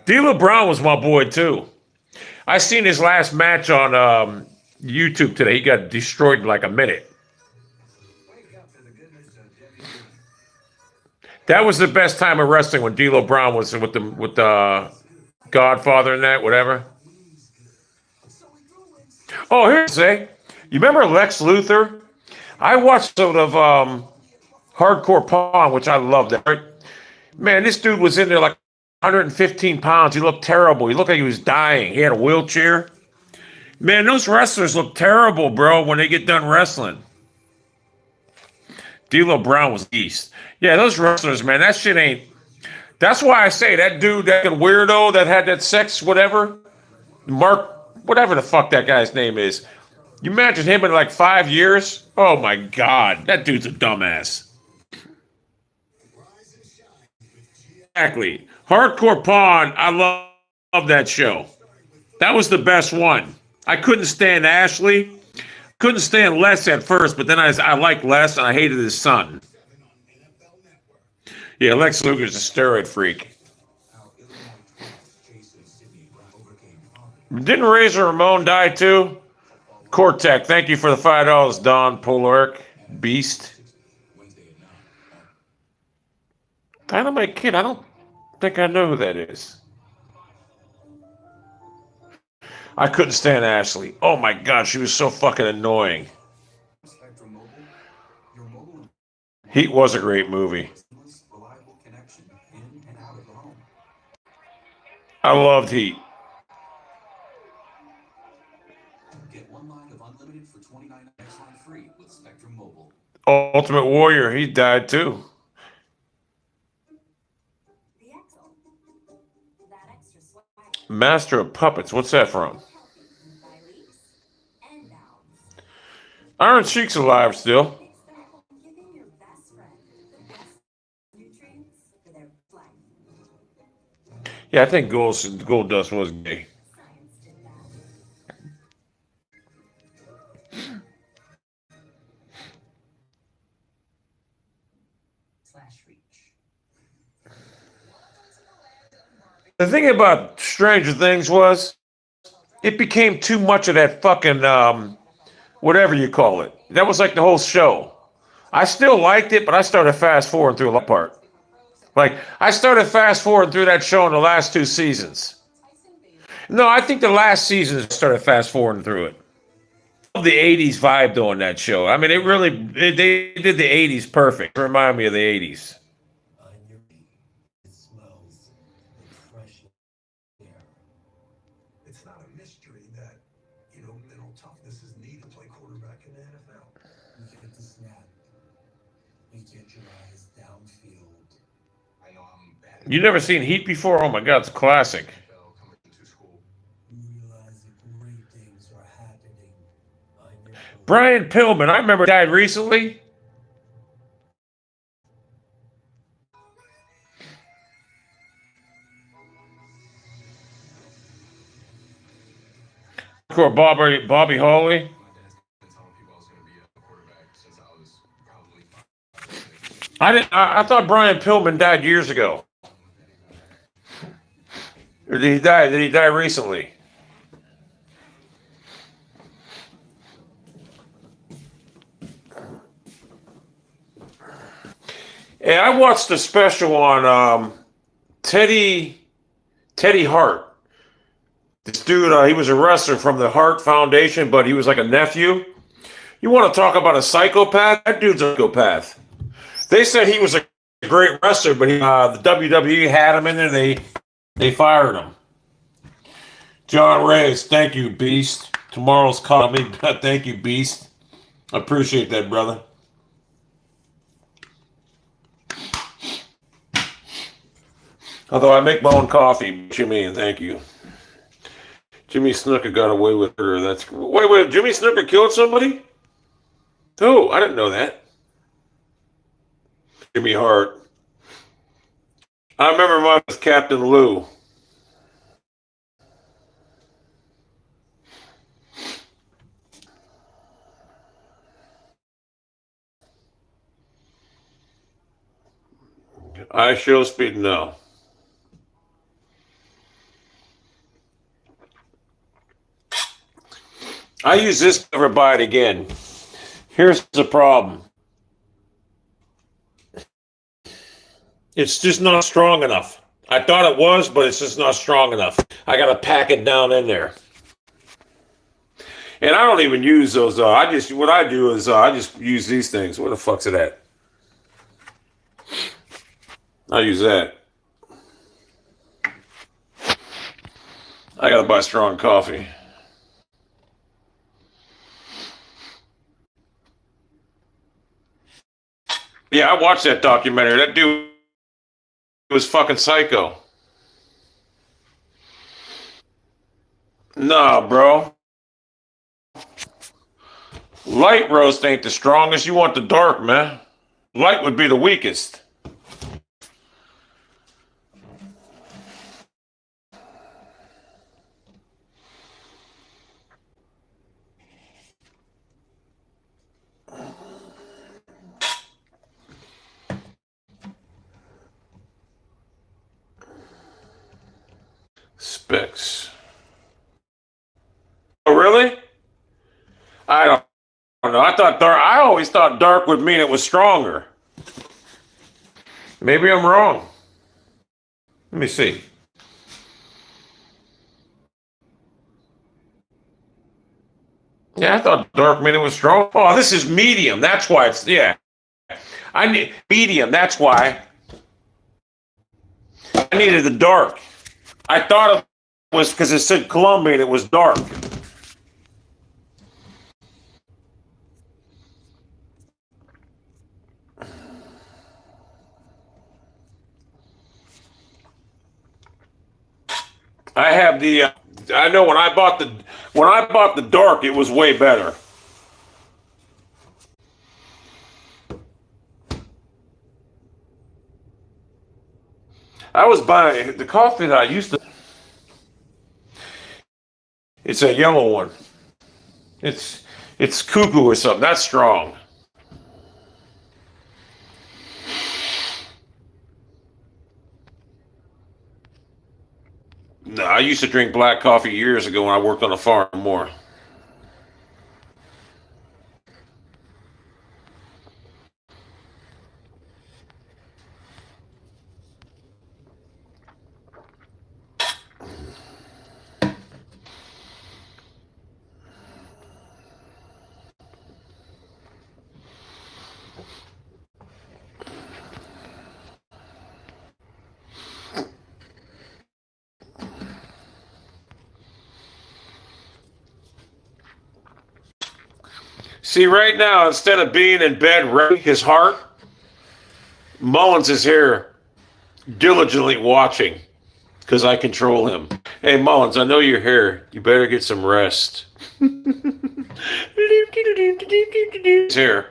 D'Lo Brown was my boy too. I seen his last match on YouTube today. He got destroyed in like a minute. That was the best time of wrestling when D'Lo Brown was with the Godfather and that whatever. Oh, here's say, you remember Lex Luthor? I watched sort of Hardcore Pawn, which I loved. That man, this dude was in there like 115 pounds. He looked terrible. He looked like he was dying. He had a wheelchair. Man, those wrestlers look terrible, bro, when they get done wrestling. D'Lo Brown was beast. Yeah, those wrestlers, man, that shit ain't. That's why I say that dude, that weirdo that had that sex, whatever, Mark, whatever the fuck that guy's name is. You imagine him in like 5 years? Oh my God, that dude's a dumbass. Exactly. Hardcore Pawn, I love that show. That was the best one. I couldn't stand Ashley. Couldn't stand Les at first, but then I liked Les and I hated his son. Yeah, Lex Luger's a steroid freak. Didn't Razor Ramon die too? Cortec, thank you for the $5, Don Polaric. Beast. Dynamite Kid, I don't think I know who that is. I couldn't stand Ashley. Oh my god, she was so fucking annoying. Heat was a great movie. I loved Heat. Ultimate Warrior, he died too. Master of Puppets, what's that from? Iron Sheik's alive still. Yeah, I think Gold Dust was gay. The thing about Stranger Things was it became too much of that fucking whatever you call it. That was like the whole show. I still liked it, but I started fast forwarding through a lot part. Like I started fast forwarding through that show in the last 2 seasons. No, I think the last season I started fast forwarding through it. The 80s vibe though on that show. I mean, they did the 80s perfect. It reminded me of the 80s. You never seen Heat before? Oh my god, it's a classic. Brian Pillman, I remember died recently. Bobby Hawley. I thought Brian Pillman died years ago. Or did he die? Did he die recently? Yeah, I watched the special on Teddy Hart. This dude, he was a wrestler from the Hart Foundation, but he was like a nephew. You want to talk about a psychopath? That dude's a psychopath. They said he was a great wrestler, but the WWE had him in there. They fired him. John Reyes, thank you, Beast. Tomorrow's call me. Thank you, Beast. I appreciate that, brother. Although I make my own coffee, Jimmy, and thank you. Jimmy Snuka got away with her. Wait. Jimmy Snuka killed somebody? Oh, I didn't know that. Jimmy Hart. I remember mine was Captain Lou. I show speed no. I use this to never buy it again. Here's the problem. It's just not strong enough. I thought it was, but it's just not strong enough. I got to pack it down in there. And I don't even use those. What I do is I just use these things. Where the fuck's it at? I use that. I got to buy strong coffee. Yeah, I watched that documentary. That dude was fucking psycho. Nah, bro. Light roast ain't the strongest. You want the dark, man. Light would be the weakest. 6. Oh, really? I don't know. I thought dark. I always thought dark would mean it was stronger. Maybe I'm wrong. Let me see. Yeah, I thought dark meant it was strong. Oh, this is medium. That's why it's, yeah. I need medium. That's why I needed the dark. I thought it was because it said Colombian. It was dark. I have the. I know when I bought the dark, it was way better. I was buying the coffee that I used to. It's a yellow one. It's cuckoo or something. That's strong. No, I used to drink black coffee years ago when I worked on a farm more. See, right now, instead of being in bed, ready his heart, Mullins is here diligently watching because I control him. Hey, Mullins, I know you're here. You better get some rest. He's here.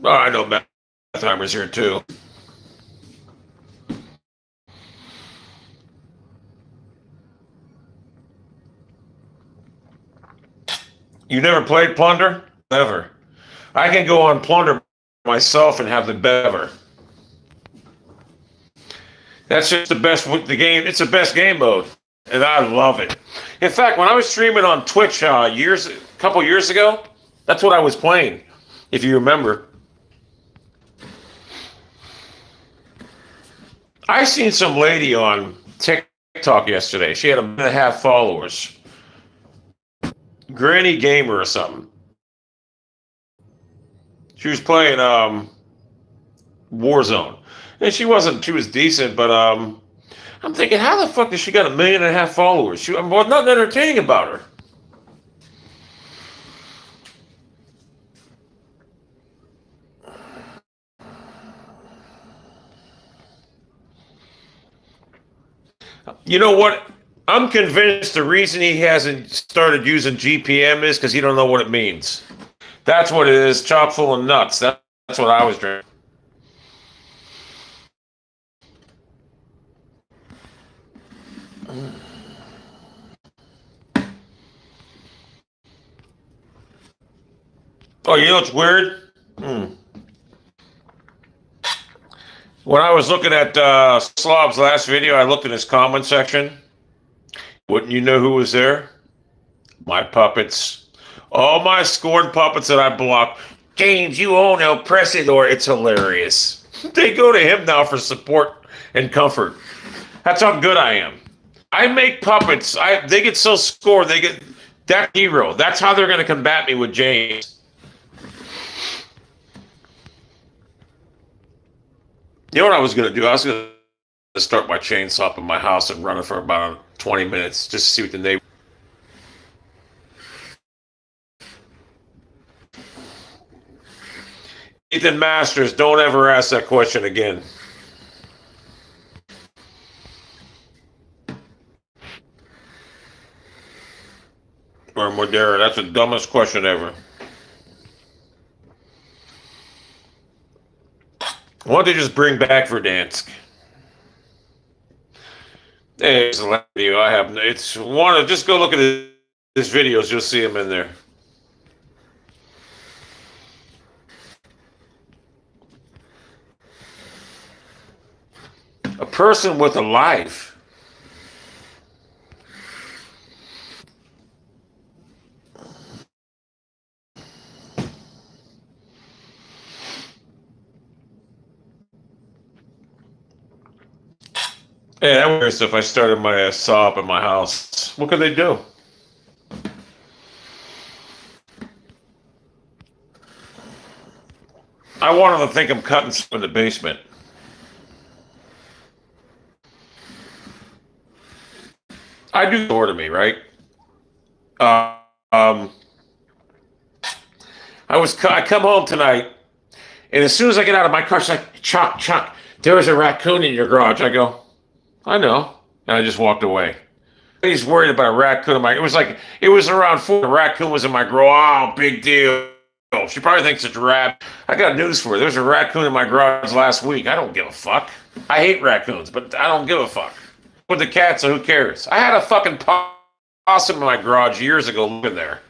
Oh, I know Bethheimer's here too. You never played Plunder? Never. I can go on Plunder myself and have the bever. That's just the best the game. It's the best game mode, and I love it. In fact, when I was streaming on Twitch a couple years ago, that's what I was playing. If you remember, I seen some lady on TikTok yesterday. She had 1.5 followers. Granny Gamer or something. She was playing Warzone, and she was decent, but I'm thinking, how the fuck does she got 1.5 million followers? Well, nothing entertaining about her. You know what? I'm convinced the reason he hasn't started using GPM is because he don't know what it means. That's what it is, chock full of nuts. That's what I was drinking. Oh, you know what's weird? When I was looking at Slob's last video, I looked in his comment section. Wouldn't you know who was there? My puppets. All my scorned puppets that I blocked. James, you own El Presidor. It's hilarious. They go to him now for support and comfort. That's how good I am. I make puppets. They get so scored. They get that hero. That's how they're going to combat me with James. You know what I was going to do? I was going to start my chainsaw up in my house and run it for about 20 minutes just to see what the neighbor. Ethan Masters, don't ever ask that question again. Or Modera, that's the dumbest question ever. Why don't they just bring back Verdansk? There's a video I have. It's one of, just go look at his videos, you'll see him in there. A person with a life. Yeah, I'm curious if I started my saw up in my house. What could they do? I want them to think I'm cutting stuff in the basement. I do door to me, right? Uh, um, I come home tonight, and as soon as I get out of my car, she's like, Chuck, there was a raccoon in your garage. I go, I know, and I just walked away. He's worried about a raccoon in my. It was around 4. The raccoon was in my garage. Oh, big deal. She probably thinks it's a rat. I got news for her. There was a raccoon in my garage last week. I don't give a fuck. I hate raccoons, but I don't give a fuck. With the cat, so who cares? I had a fucking possum in my garage years ago living there.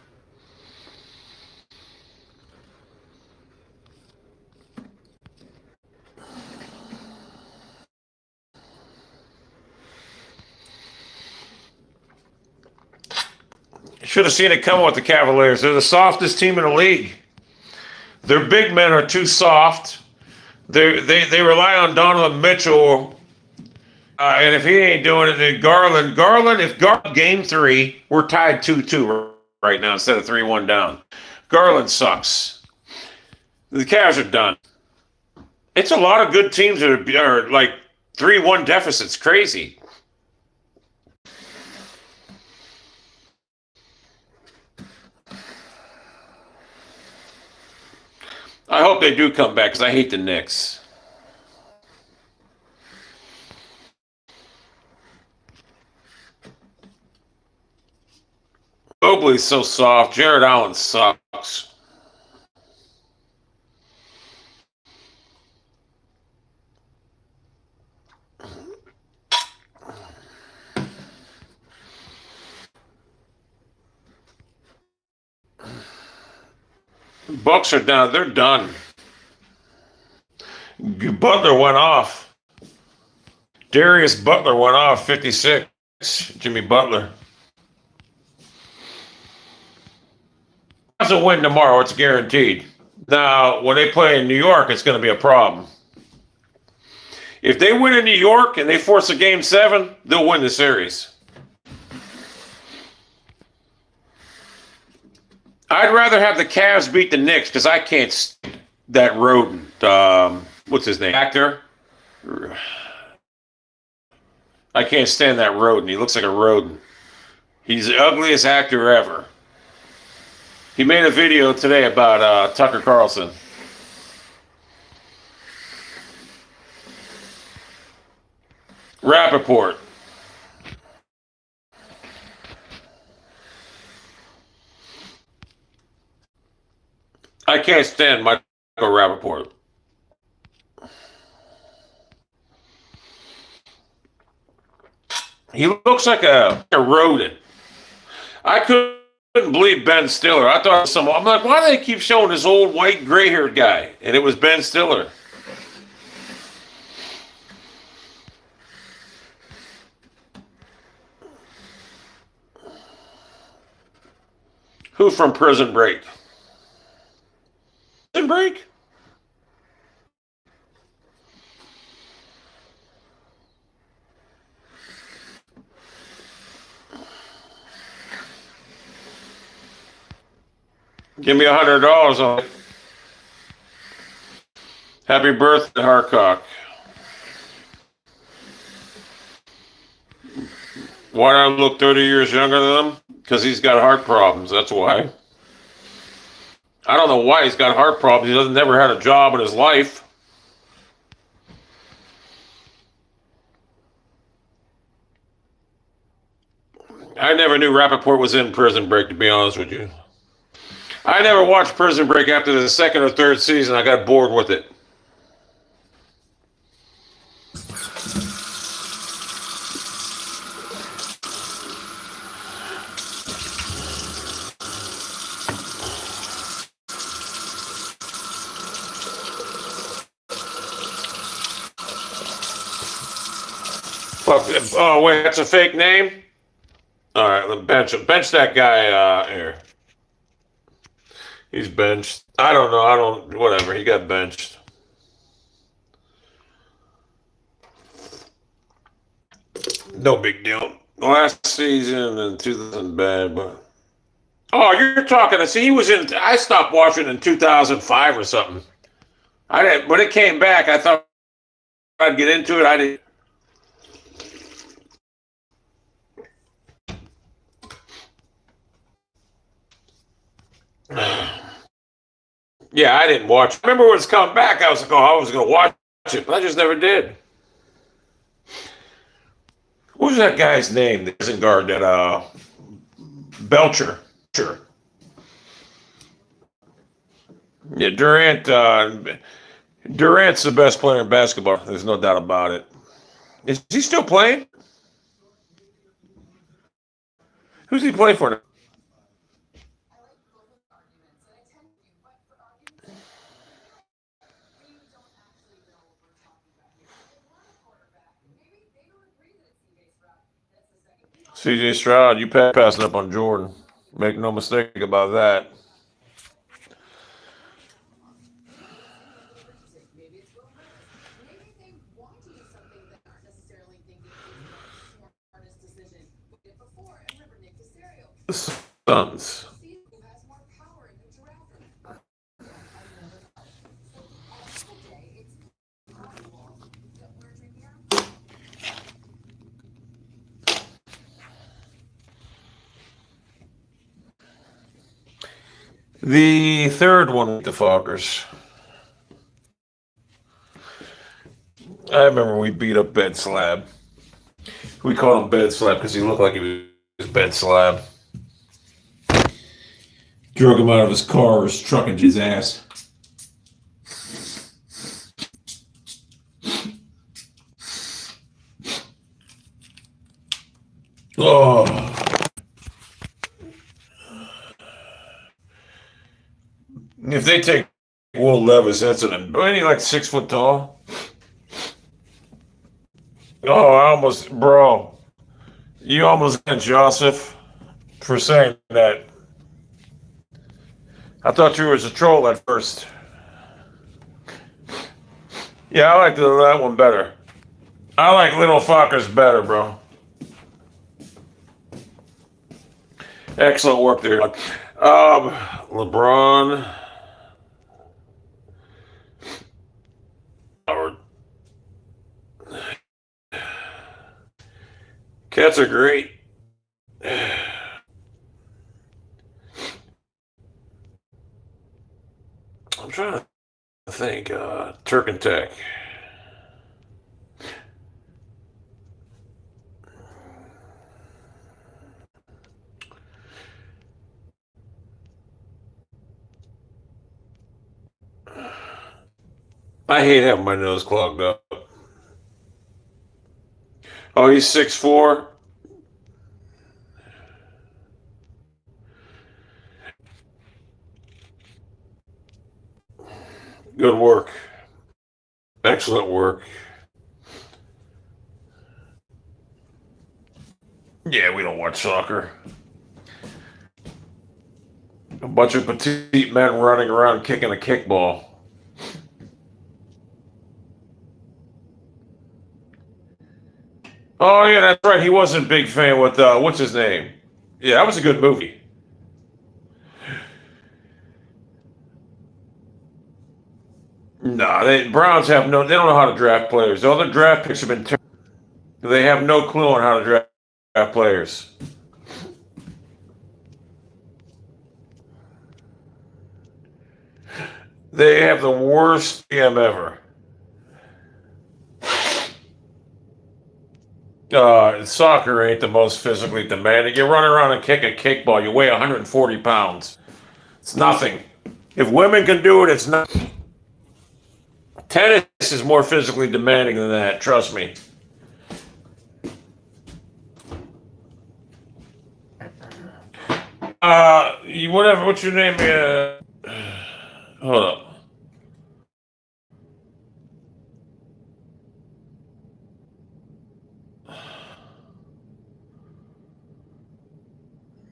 Should have seen it coming with the Cavaliers. They're the softest team in the league. Their big men are too soft. They rely on Donovan Mitchell, and if he ain't doing it, then Garland. If Garland game 3, we're tied 2-2 right now instead of 3-1 down. Garland sucks. The Cavs are done. It's a lot of good teams that are like 3-1 deficits. Crazy. I hope they do come back because I hate the Knicks. Mobley's so soft. Jared Allen sucks. Bucks are down. They're done. Butler went off. Darius Butler went off 56. Jimmy Butler. That's a win tomorrow. It's guaranteed. Now, when they play in New York, it's going to be a problem. If they win in New York and they force a game 7, they'll win the series. I'd rather have the Cavs beat the Knicks because I can't stand that rodent. What's his name? Actor. I can't stand that rodent. He looks like a rodent. He's the ugliest actor ever. He made a video today about Tucker Carlson. Rappaport. I can't stand Michael Rappaport. He looks like a rodent. I couldn't believe Ben Stiller. I thought someone. I'm like, why do they keep showing this old white gray-haired guy? And it was Ben Stiller. Who from Prison Break? Prison Break? Give me $100 on it. Happy birthday, Harcock. Why do I look 30 years younger than him? Because he's got heart problems. That's why. I don't know why he's got heart problems. He never had a job in his life. I never knew Rappaport was in Prison Break, to be honest with you. I never watched Prison Break after the second or third season. I got bored with it. Oh wait, that's a fake name. All right, let's bench him. Bench that guy here. He's benched. I don't know. I don't. Whatever. He got benched. No big deal. Last season and 2000 bad, but oh, you're talking. See, he was in. I stopped watching in 2005 or something. I didn't. When it came back, I thought I'd get into it. I didn't. Yeah, I didn't watch. I remember when it's come back. I was like, oh, I was going to watch it, but I just never did. What was that guy's name? The isn't guard that Belcher. Sure. Yeah, Durant. Durant's the best player in basketball. There's no doubt about it. Is he still playing? Who's he play for now? CJ Stroud. You passing up on Jordan. Make no mistake about that. Suns. The third one with the Fockers. I remember we beat up Bed Slab. We called him Bed Slab because he looked like he was Bed Slab. Drug him out of his car, his truck, and his ass. Oh. If they take Will Levis, that's ain't he like 6 foot tall? Oh, I almost, bro. You almost got Joseph for saying that. I thought you was a troll at first. Yeah, I like that one better. I like Little Fockers better, bro. Excellent work there. LeBron. Howard. Cats are great. I'm trying to think. Turk and Tech. I hate having my nose clogged up. Oh, he's 6'4". Good work. Excellent work. Yeah, we don't watch soccer. A bunch of petite men running around kicking a kickball. Oh yeah, that's right. He wasn't a big fan with what's his name? Yeah, that was a good movie. No, Browns have no. They don't know how to draft players. All the draft picks have been. They have no clue on how to draft players. They have the worst GM ever. Soccer ain't the most physically demanding. You run around and kick a kickball. You weigh 140 pounds. It's nothing. If women can do it, it's not. Tennis is more physically demanding than that. Trust me. Whatever. What's your name? Hold up.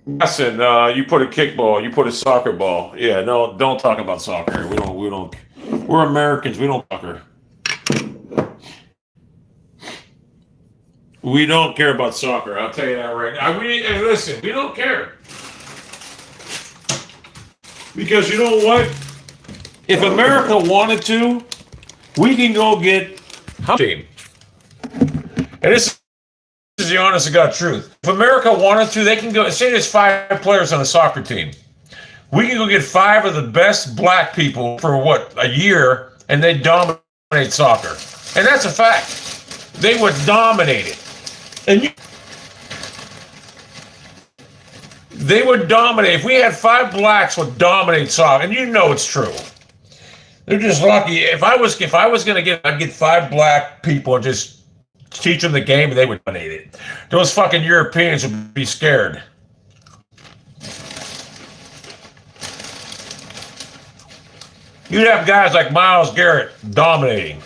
Listen, you put a kickball, you put a soccer ball. Yeah, no, don't talk about soccer. We don't. We're Americans. We don't soccer. We don't care about soccer. I'll tell you that right now. Listen, we don't care because you know what? If America wanted to, we can go get a team. And this is the honest to God truth. If America wanted to, they can go. Say there's 5 players on a soccer team. We can go get 5 of the best black people for what, a year, and they dominate soccer. And that's a fact. They would dominate it. And they would dominate. If we had 5 blacks would dominate soccer, and you know it's true. They're just lucky. If I was gonna I'd get 5 black people and just teach them the game, and they would dominate it. Those fucking Europeans would be scared. You'd have guys like Myles Garrett dominating.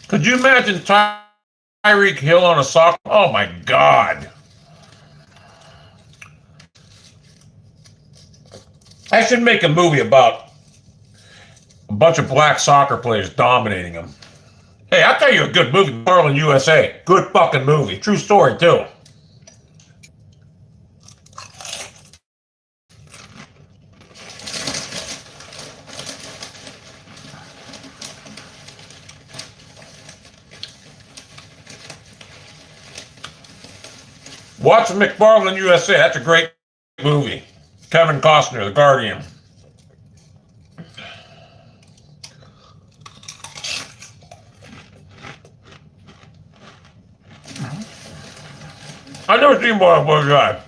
Could you imagine Tyreek Hill on a soccer? Oh my God. I should make a movie about a bunch of black soccer players dominating them. Hey, I'll tell you a good movie, Mauled, USA. Good fucking movie. True story, too. Watch McFarland USA. That's a great movie. Kevin Costner, The Guardian. I've never seen Boy Guy.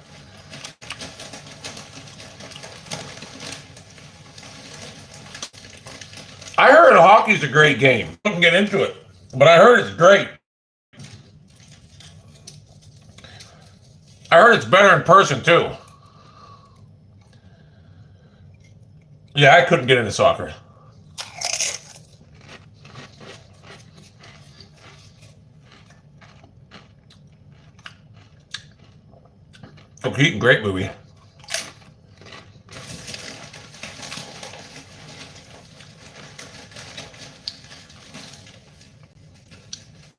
I heard hockey's a great game. I couldn't get into it, but I heard it's great. I heard it's better in person, too. Yeah, I couldn't get into soccer. Oh, Keaton, great movie.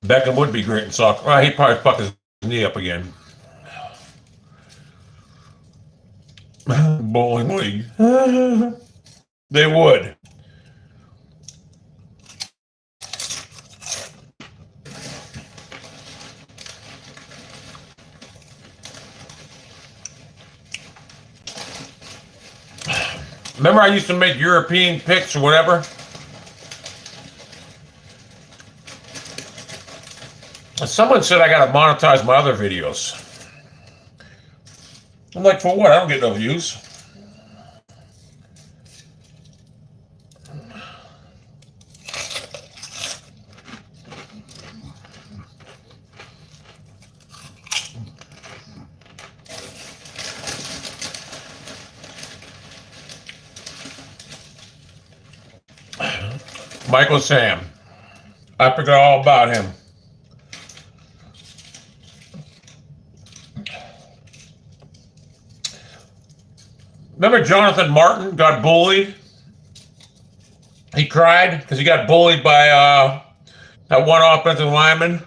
Beckham would be great in soccer. Well, he'd probably fuck his knee up again. Bowling league. They would. Remember I used to make European picks or whatever? Someone said I gotta monetize my other videos. I'm like, for what? I don't get no views. Michael Sam. I forgot all about him. Remember Jonathan Martin got bullied? He cried because he got bullied by that one offensive lineman.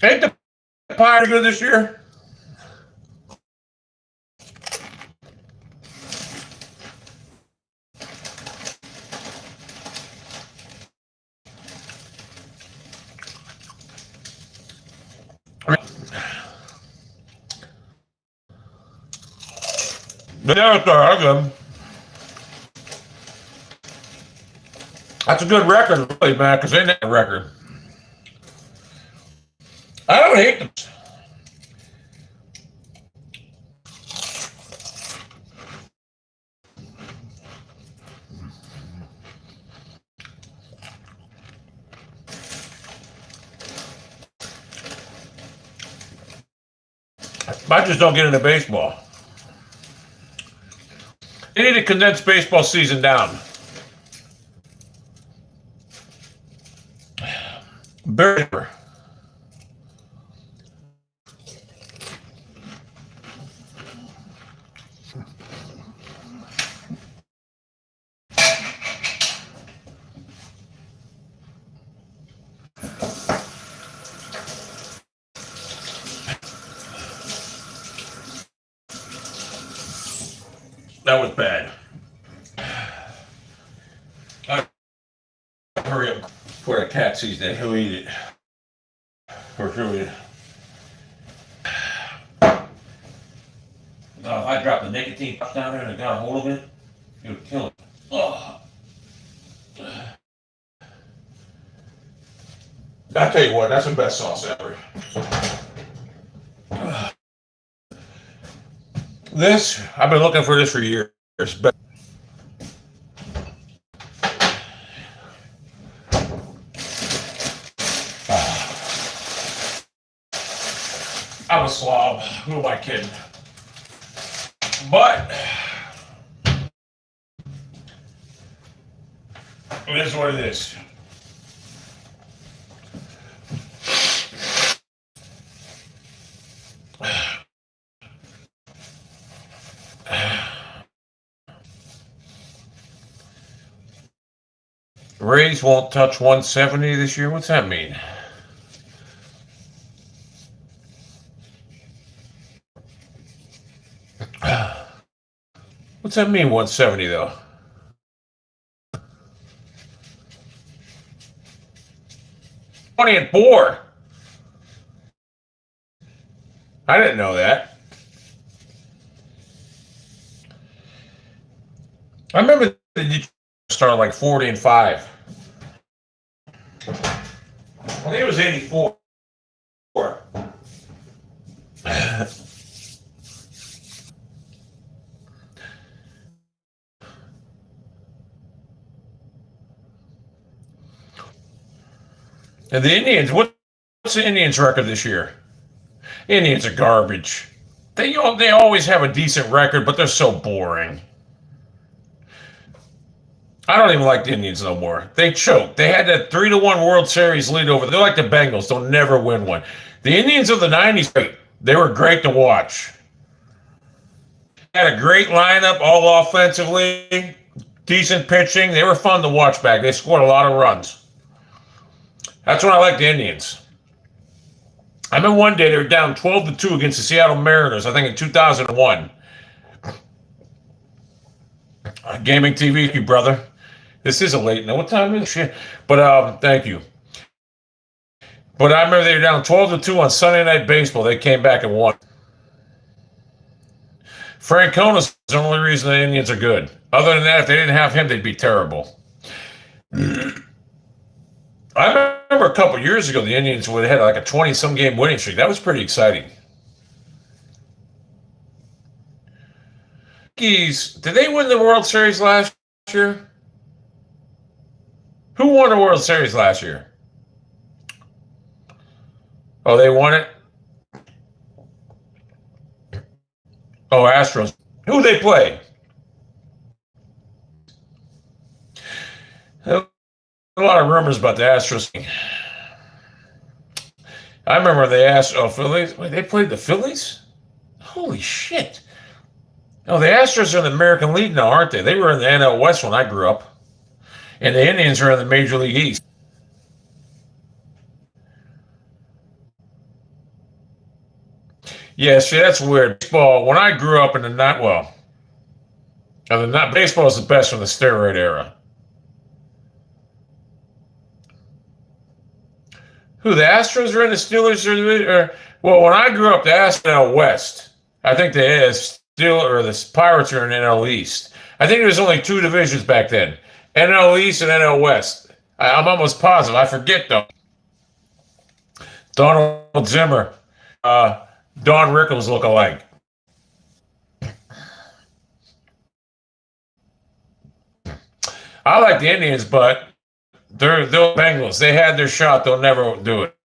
Ain't the Pirates good this year? Yeah, I got him. That's a good record, really, man, because ain't that a record? I don't hate them. I just don't get into baseball. They need to condense baseball season down. Better. That was bad. Hurry up before a cat sees that. He'll eat it. Or she'll eat it. If I drop the nicotine puff down there and I got a hold of it, it would kill it. Oh. I tell you what, that's the best sauce ever. This, I've been looking for this for years. But I'm a slob. Who am I kidding? But it is what it is. Rays won't touch 170 this year. What's that mean? What's that mean, 170 though? And 4. I didn't know that. I remember the started like 40 and 5. I think it was 84. And the Indians, what's the Indians' record this year? Indians are garbage. They always have a decent record, but they're so boring. I don't even like the Indians no more. They choked. They had that 3-1 World Series lead over. They're like the Bengals. They'll never win one. The Indians of the 90s, they were great to watch. Had a great lineup, all offensively, decent pitching. They were fun to watch back. They scored a lot of runs. That's when I like the Indians. I remember one day they were down 12-2 against the Seattle Mariners, I think in 2001. Gaming TV, you brother. This is a late night. What time is it? But thank you. But I remember they were down 12-2 on Sunday Night Baseball. They came back and won. Francona's the only reason the Indians are good. Other than that, if they didn't have him, they'd be terrible. I remember a couple years ago, the Indians would have had like a 20-some game winning streak. That was pretty exciting. Did they win the World Series last year? Who won the World Series last year? Oh, they won it? Oh, Astros. Who they play? A lot of rumors about the Astros. I remember they asked, Phillies? Wait, they played the Phillies? Holy shit. Oh, the Astros are in the American League now, aren't they? They were in the NL West when I grew up. And the Indians are in the Major League East. Yeah, see, that's weird. Baseball, when I grew up in the baseball is the best from the steroid era. Who, the Astros are in the Steelers? Well, when I grew up, the Astros West. I think the Pirates are in NL East. I think there was only 2 divisions back then. NL East and NL West. I'm almost positive. I forget though. Donald Zimmer, uh, Don Rickles look alike. I like the Indians, but they're Bengals. They had their shot. They'll never do it.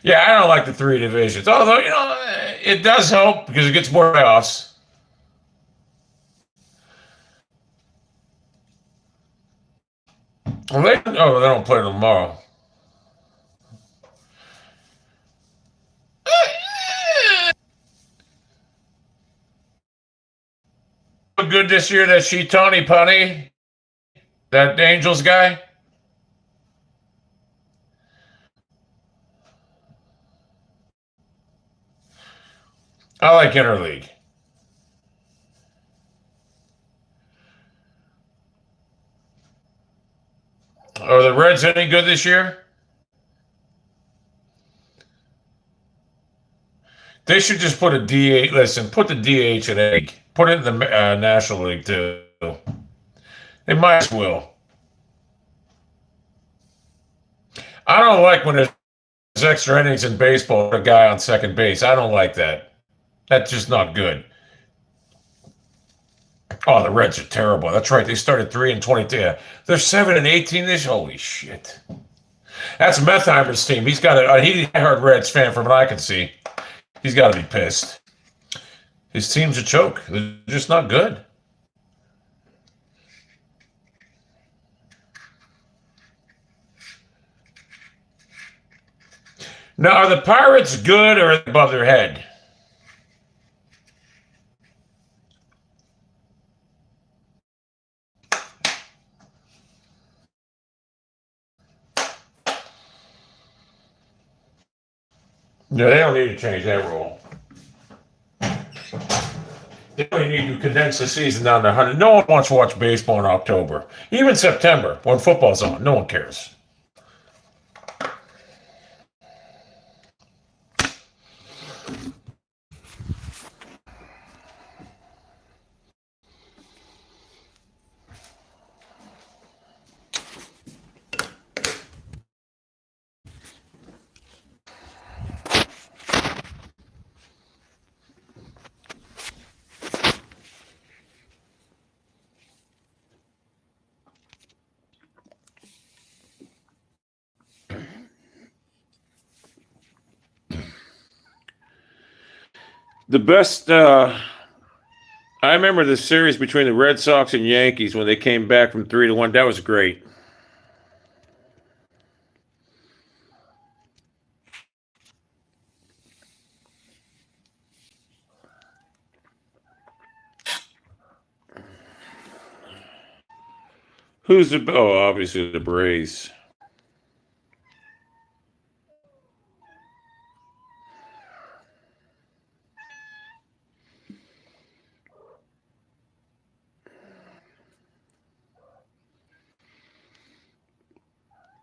Yeah, I don't like the three divisions. Although, it does help because it gets more playoffs. Well, they don't play tomorrow. Good this year, that Tony Punny, that Angels guy. I like interleague. Are the Reds any good this year? They should just put a DH. Listen, put the DH in a league. Put it in the National League too. They might as well. I don't like when there's extra innings in baseball. A guy on second base. I don't like that. That's just not good. Oh, the Reds are terrible. That's right. They started 3-22. Yeah. They're 7-18 this. Holy shit. That's Methheimer's team. He's got he's a hard Reds fan from what I can see. He's got to be pissed. His team's a choke. They're just not good. Now, are the Pirates good or above their head? No, they don't need to change that rule. They only need to condense the season down to 100. No one wants to watch baseball in October. Even September, when football's on. No one cares. The best, I remember the series between the Red Sox and Yankees when they came back from 3-1. That was great. Who's the? Oh, obviously the Braves.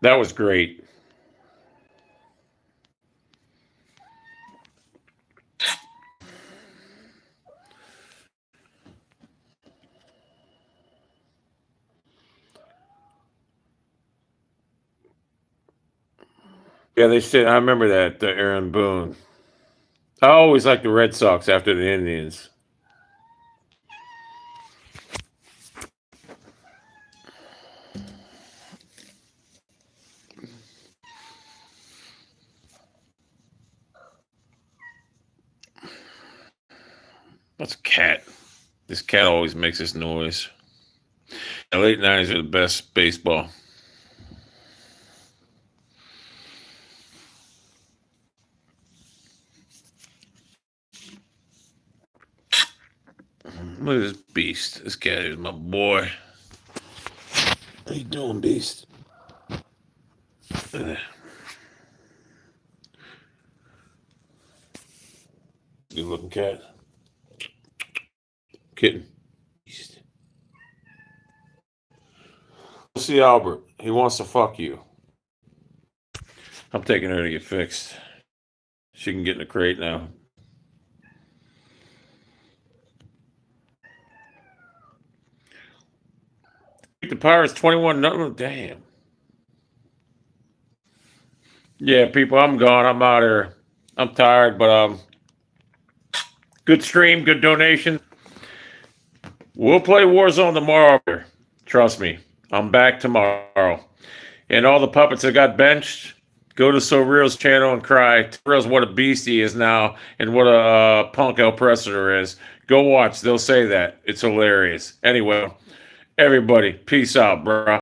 That was great. Yeah, they said. I remember that Aaron Boone. I always liked the Red Sox after the Indians. What's a cat? This cat always makes this noise. The late 90s are the best baseball. Look at this beast. This cat is my boy. How you doing, beast? Good looking cat. Kitten. Beast. We'll see Albert. He wants to fuck you. I'm taking her to get fixed. She can get in the crate now. the Pirates 21. No, damn. Yeah, people, I'm gone. I'm out here. I'm tired, but good stream, good donation. We'll play Warzone tomorrow. Trust me, I'm back tomorrow. And all the puppets that got benched, go to So Real's channel and cry. Tell Real's what a beast he is now and what a punk El Predator is. Go watch. They'll say that. It's hilarious. Anyway, everybody, peace out, bro.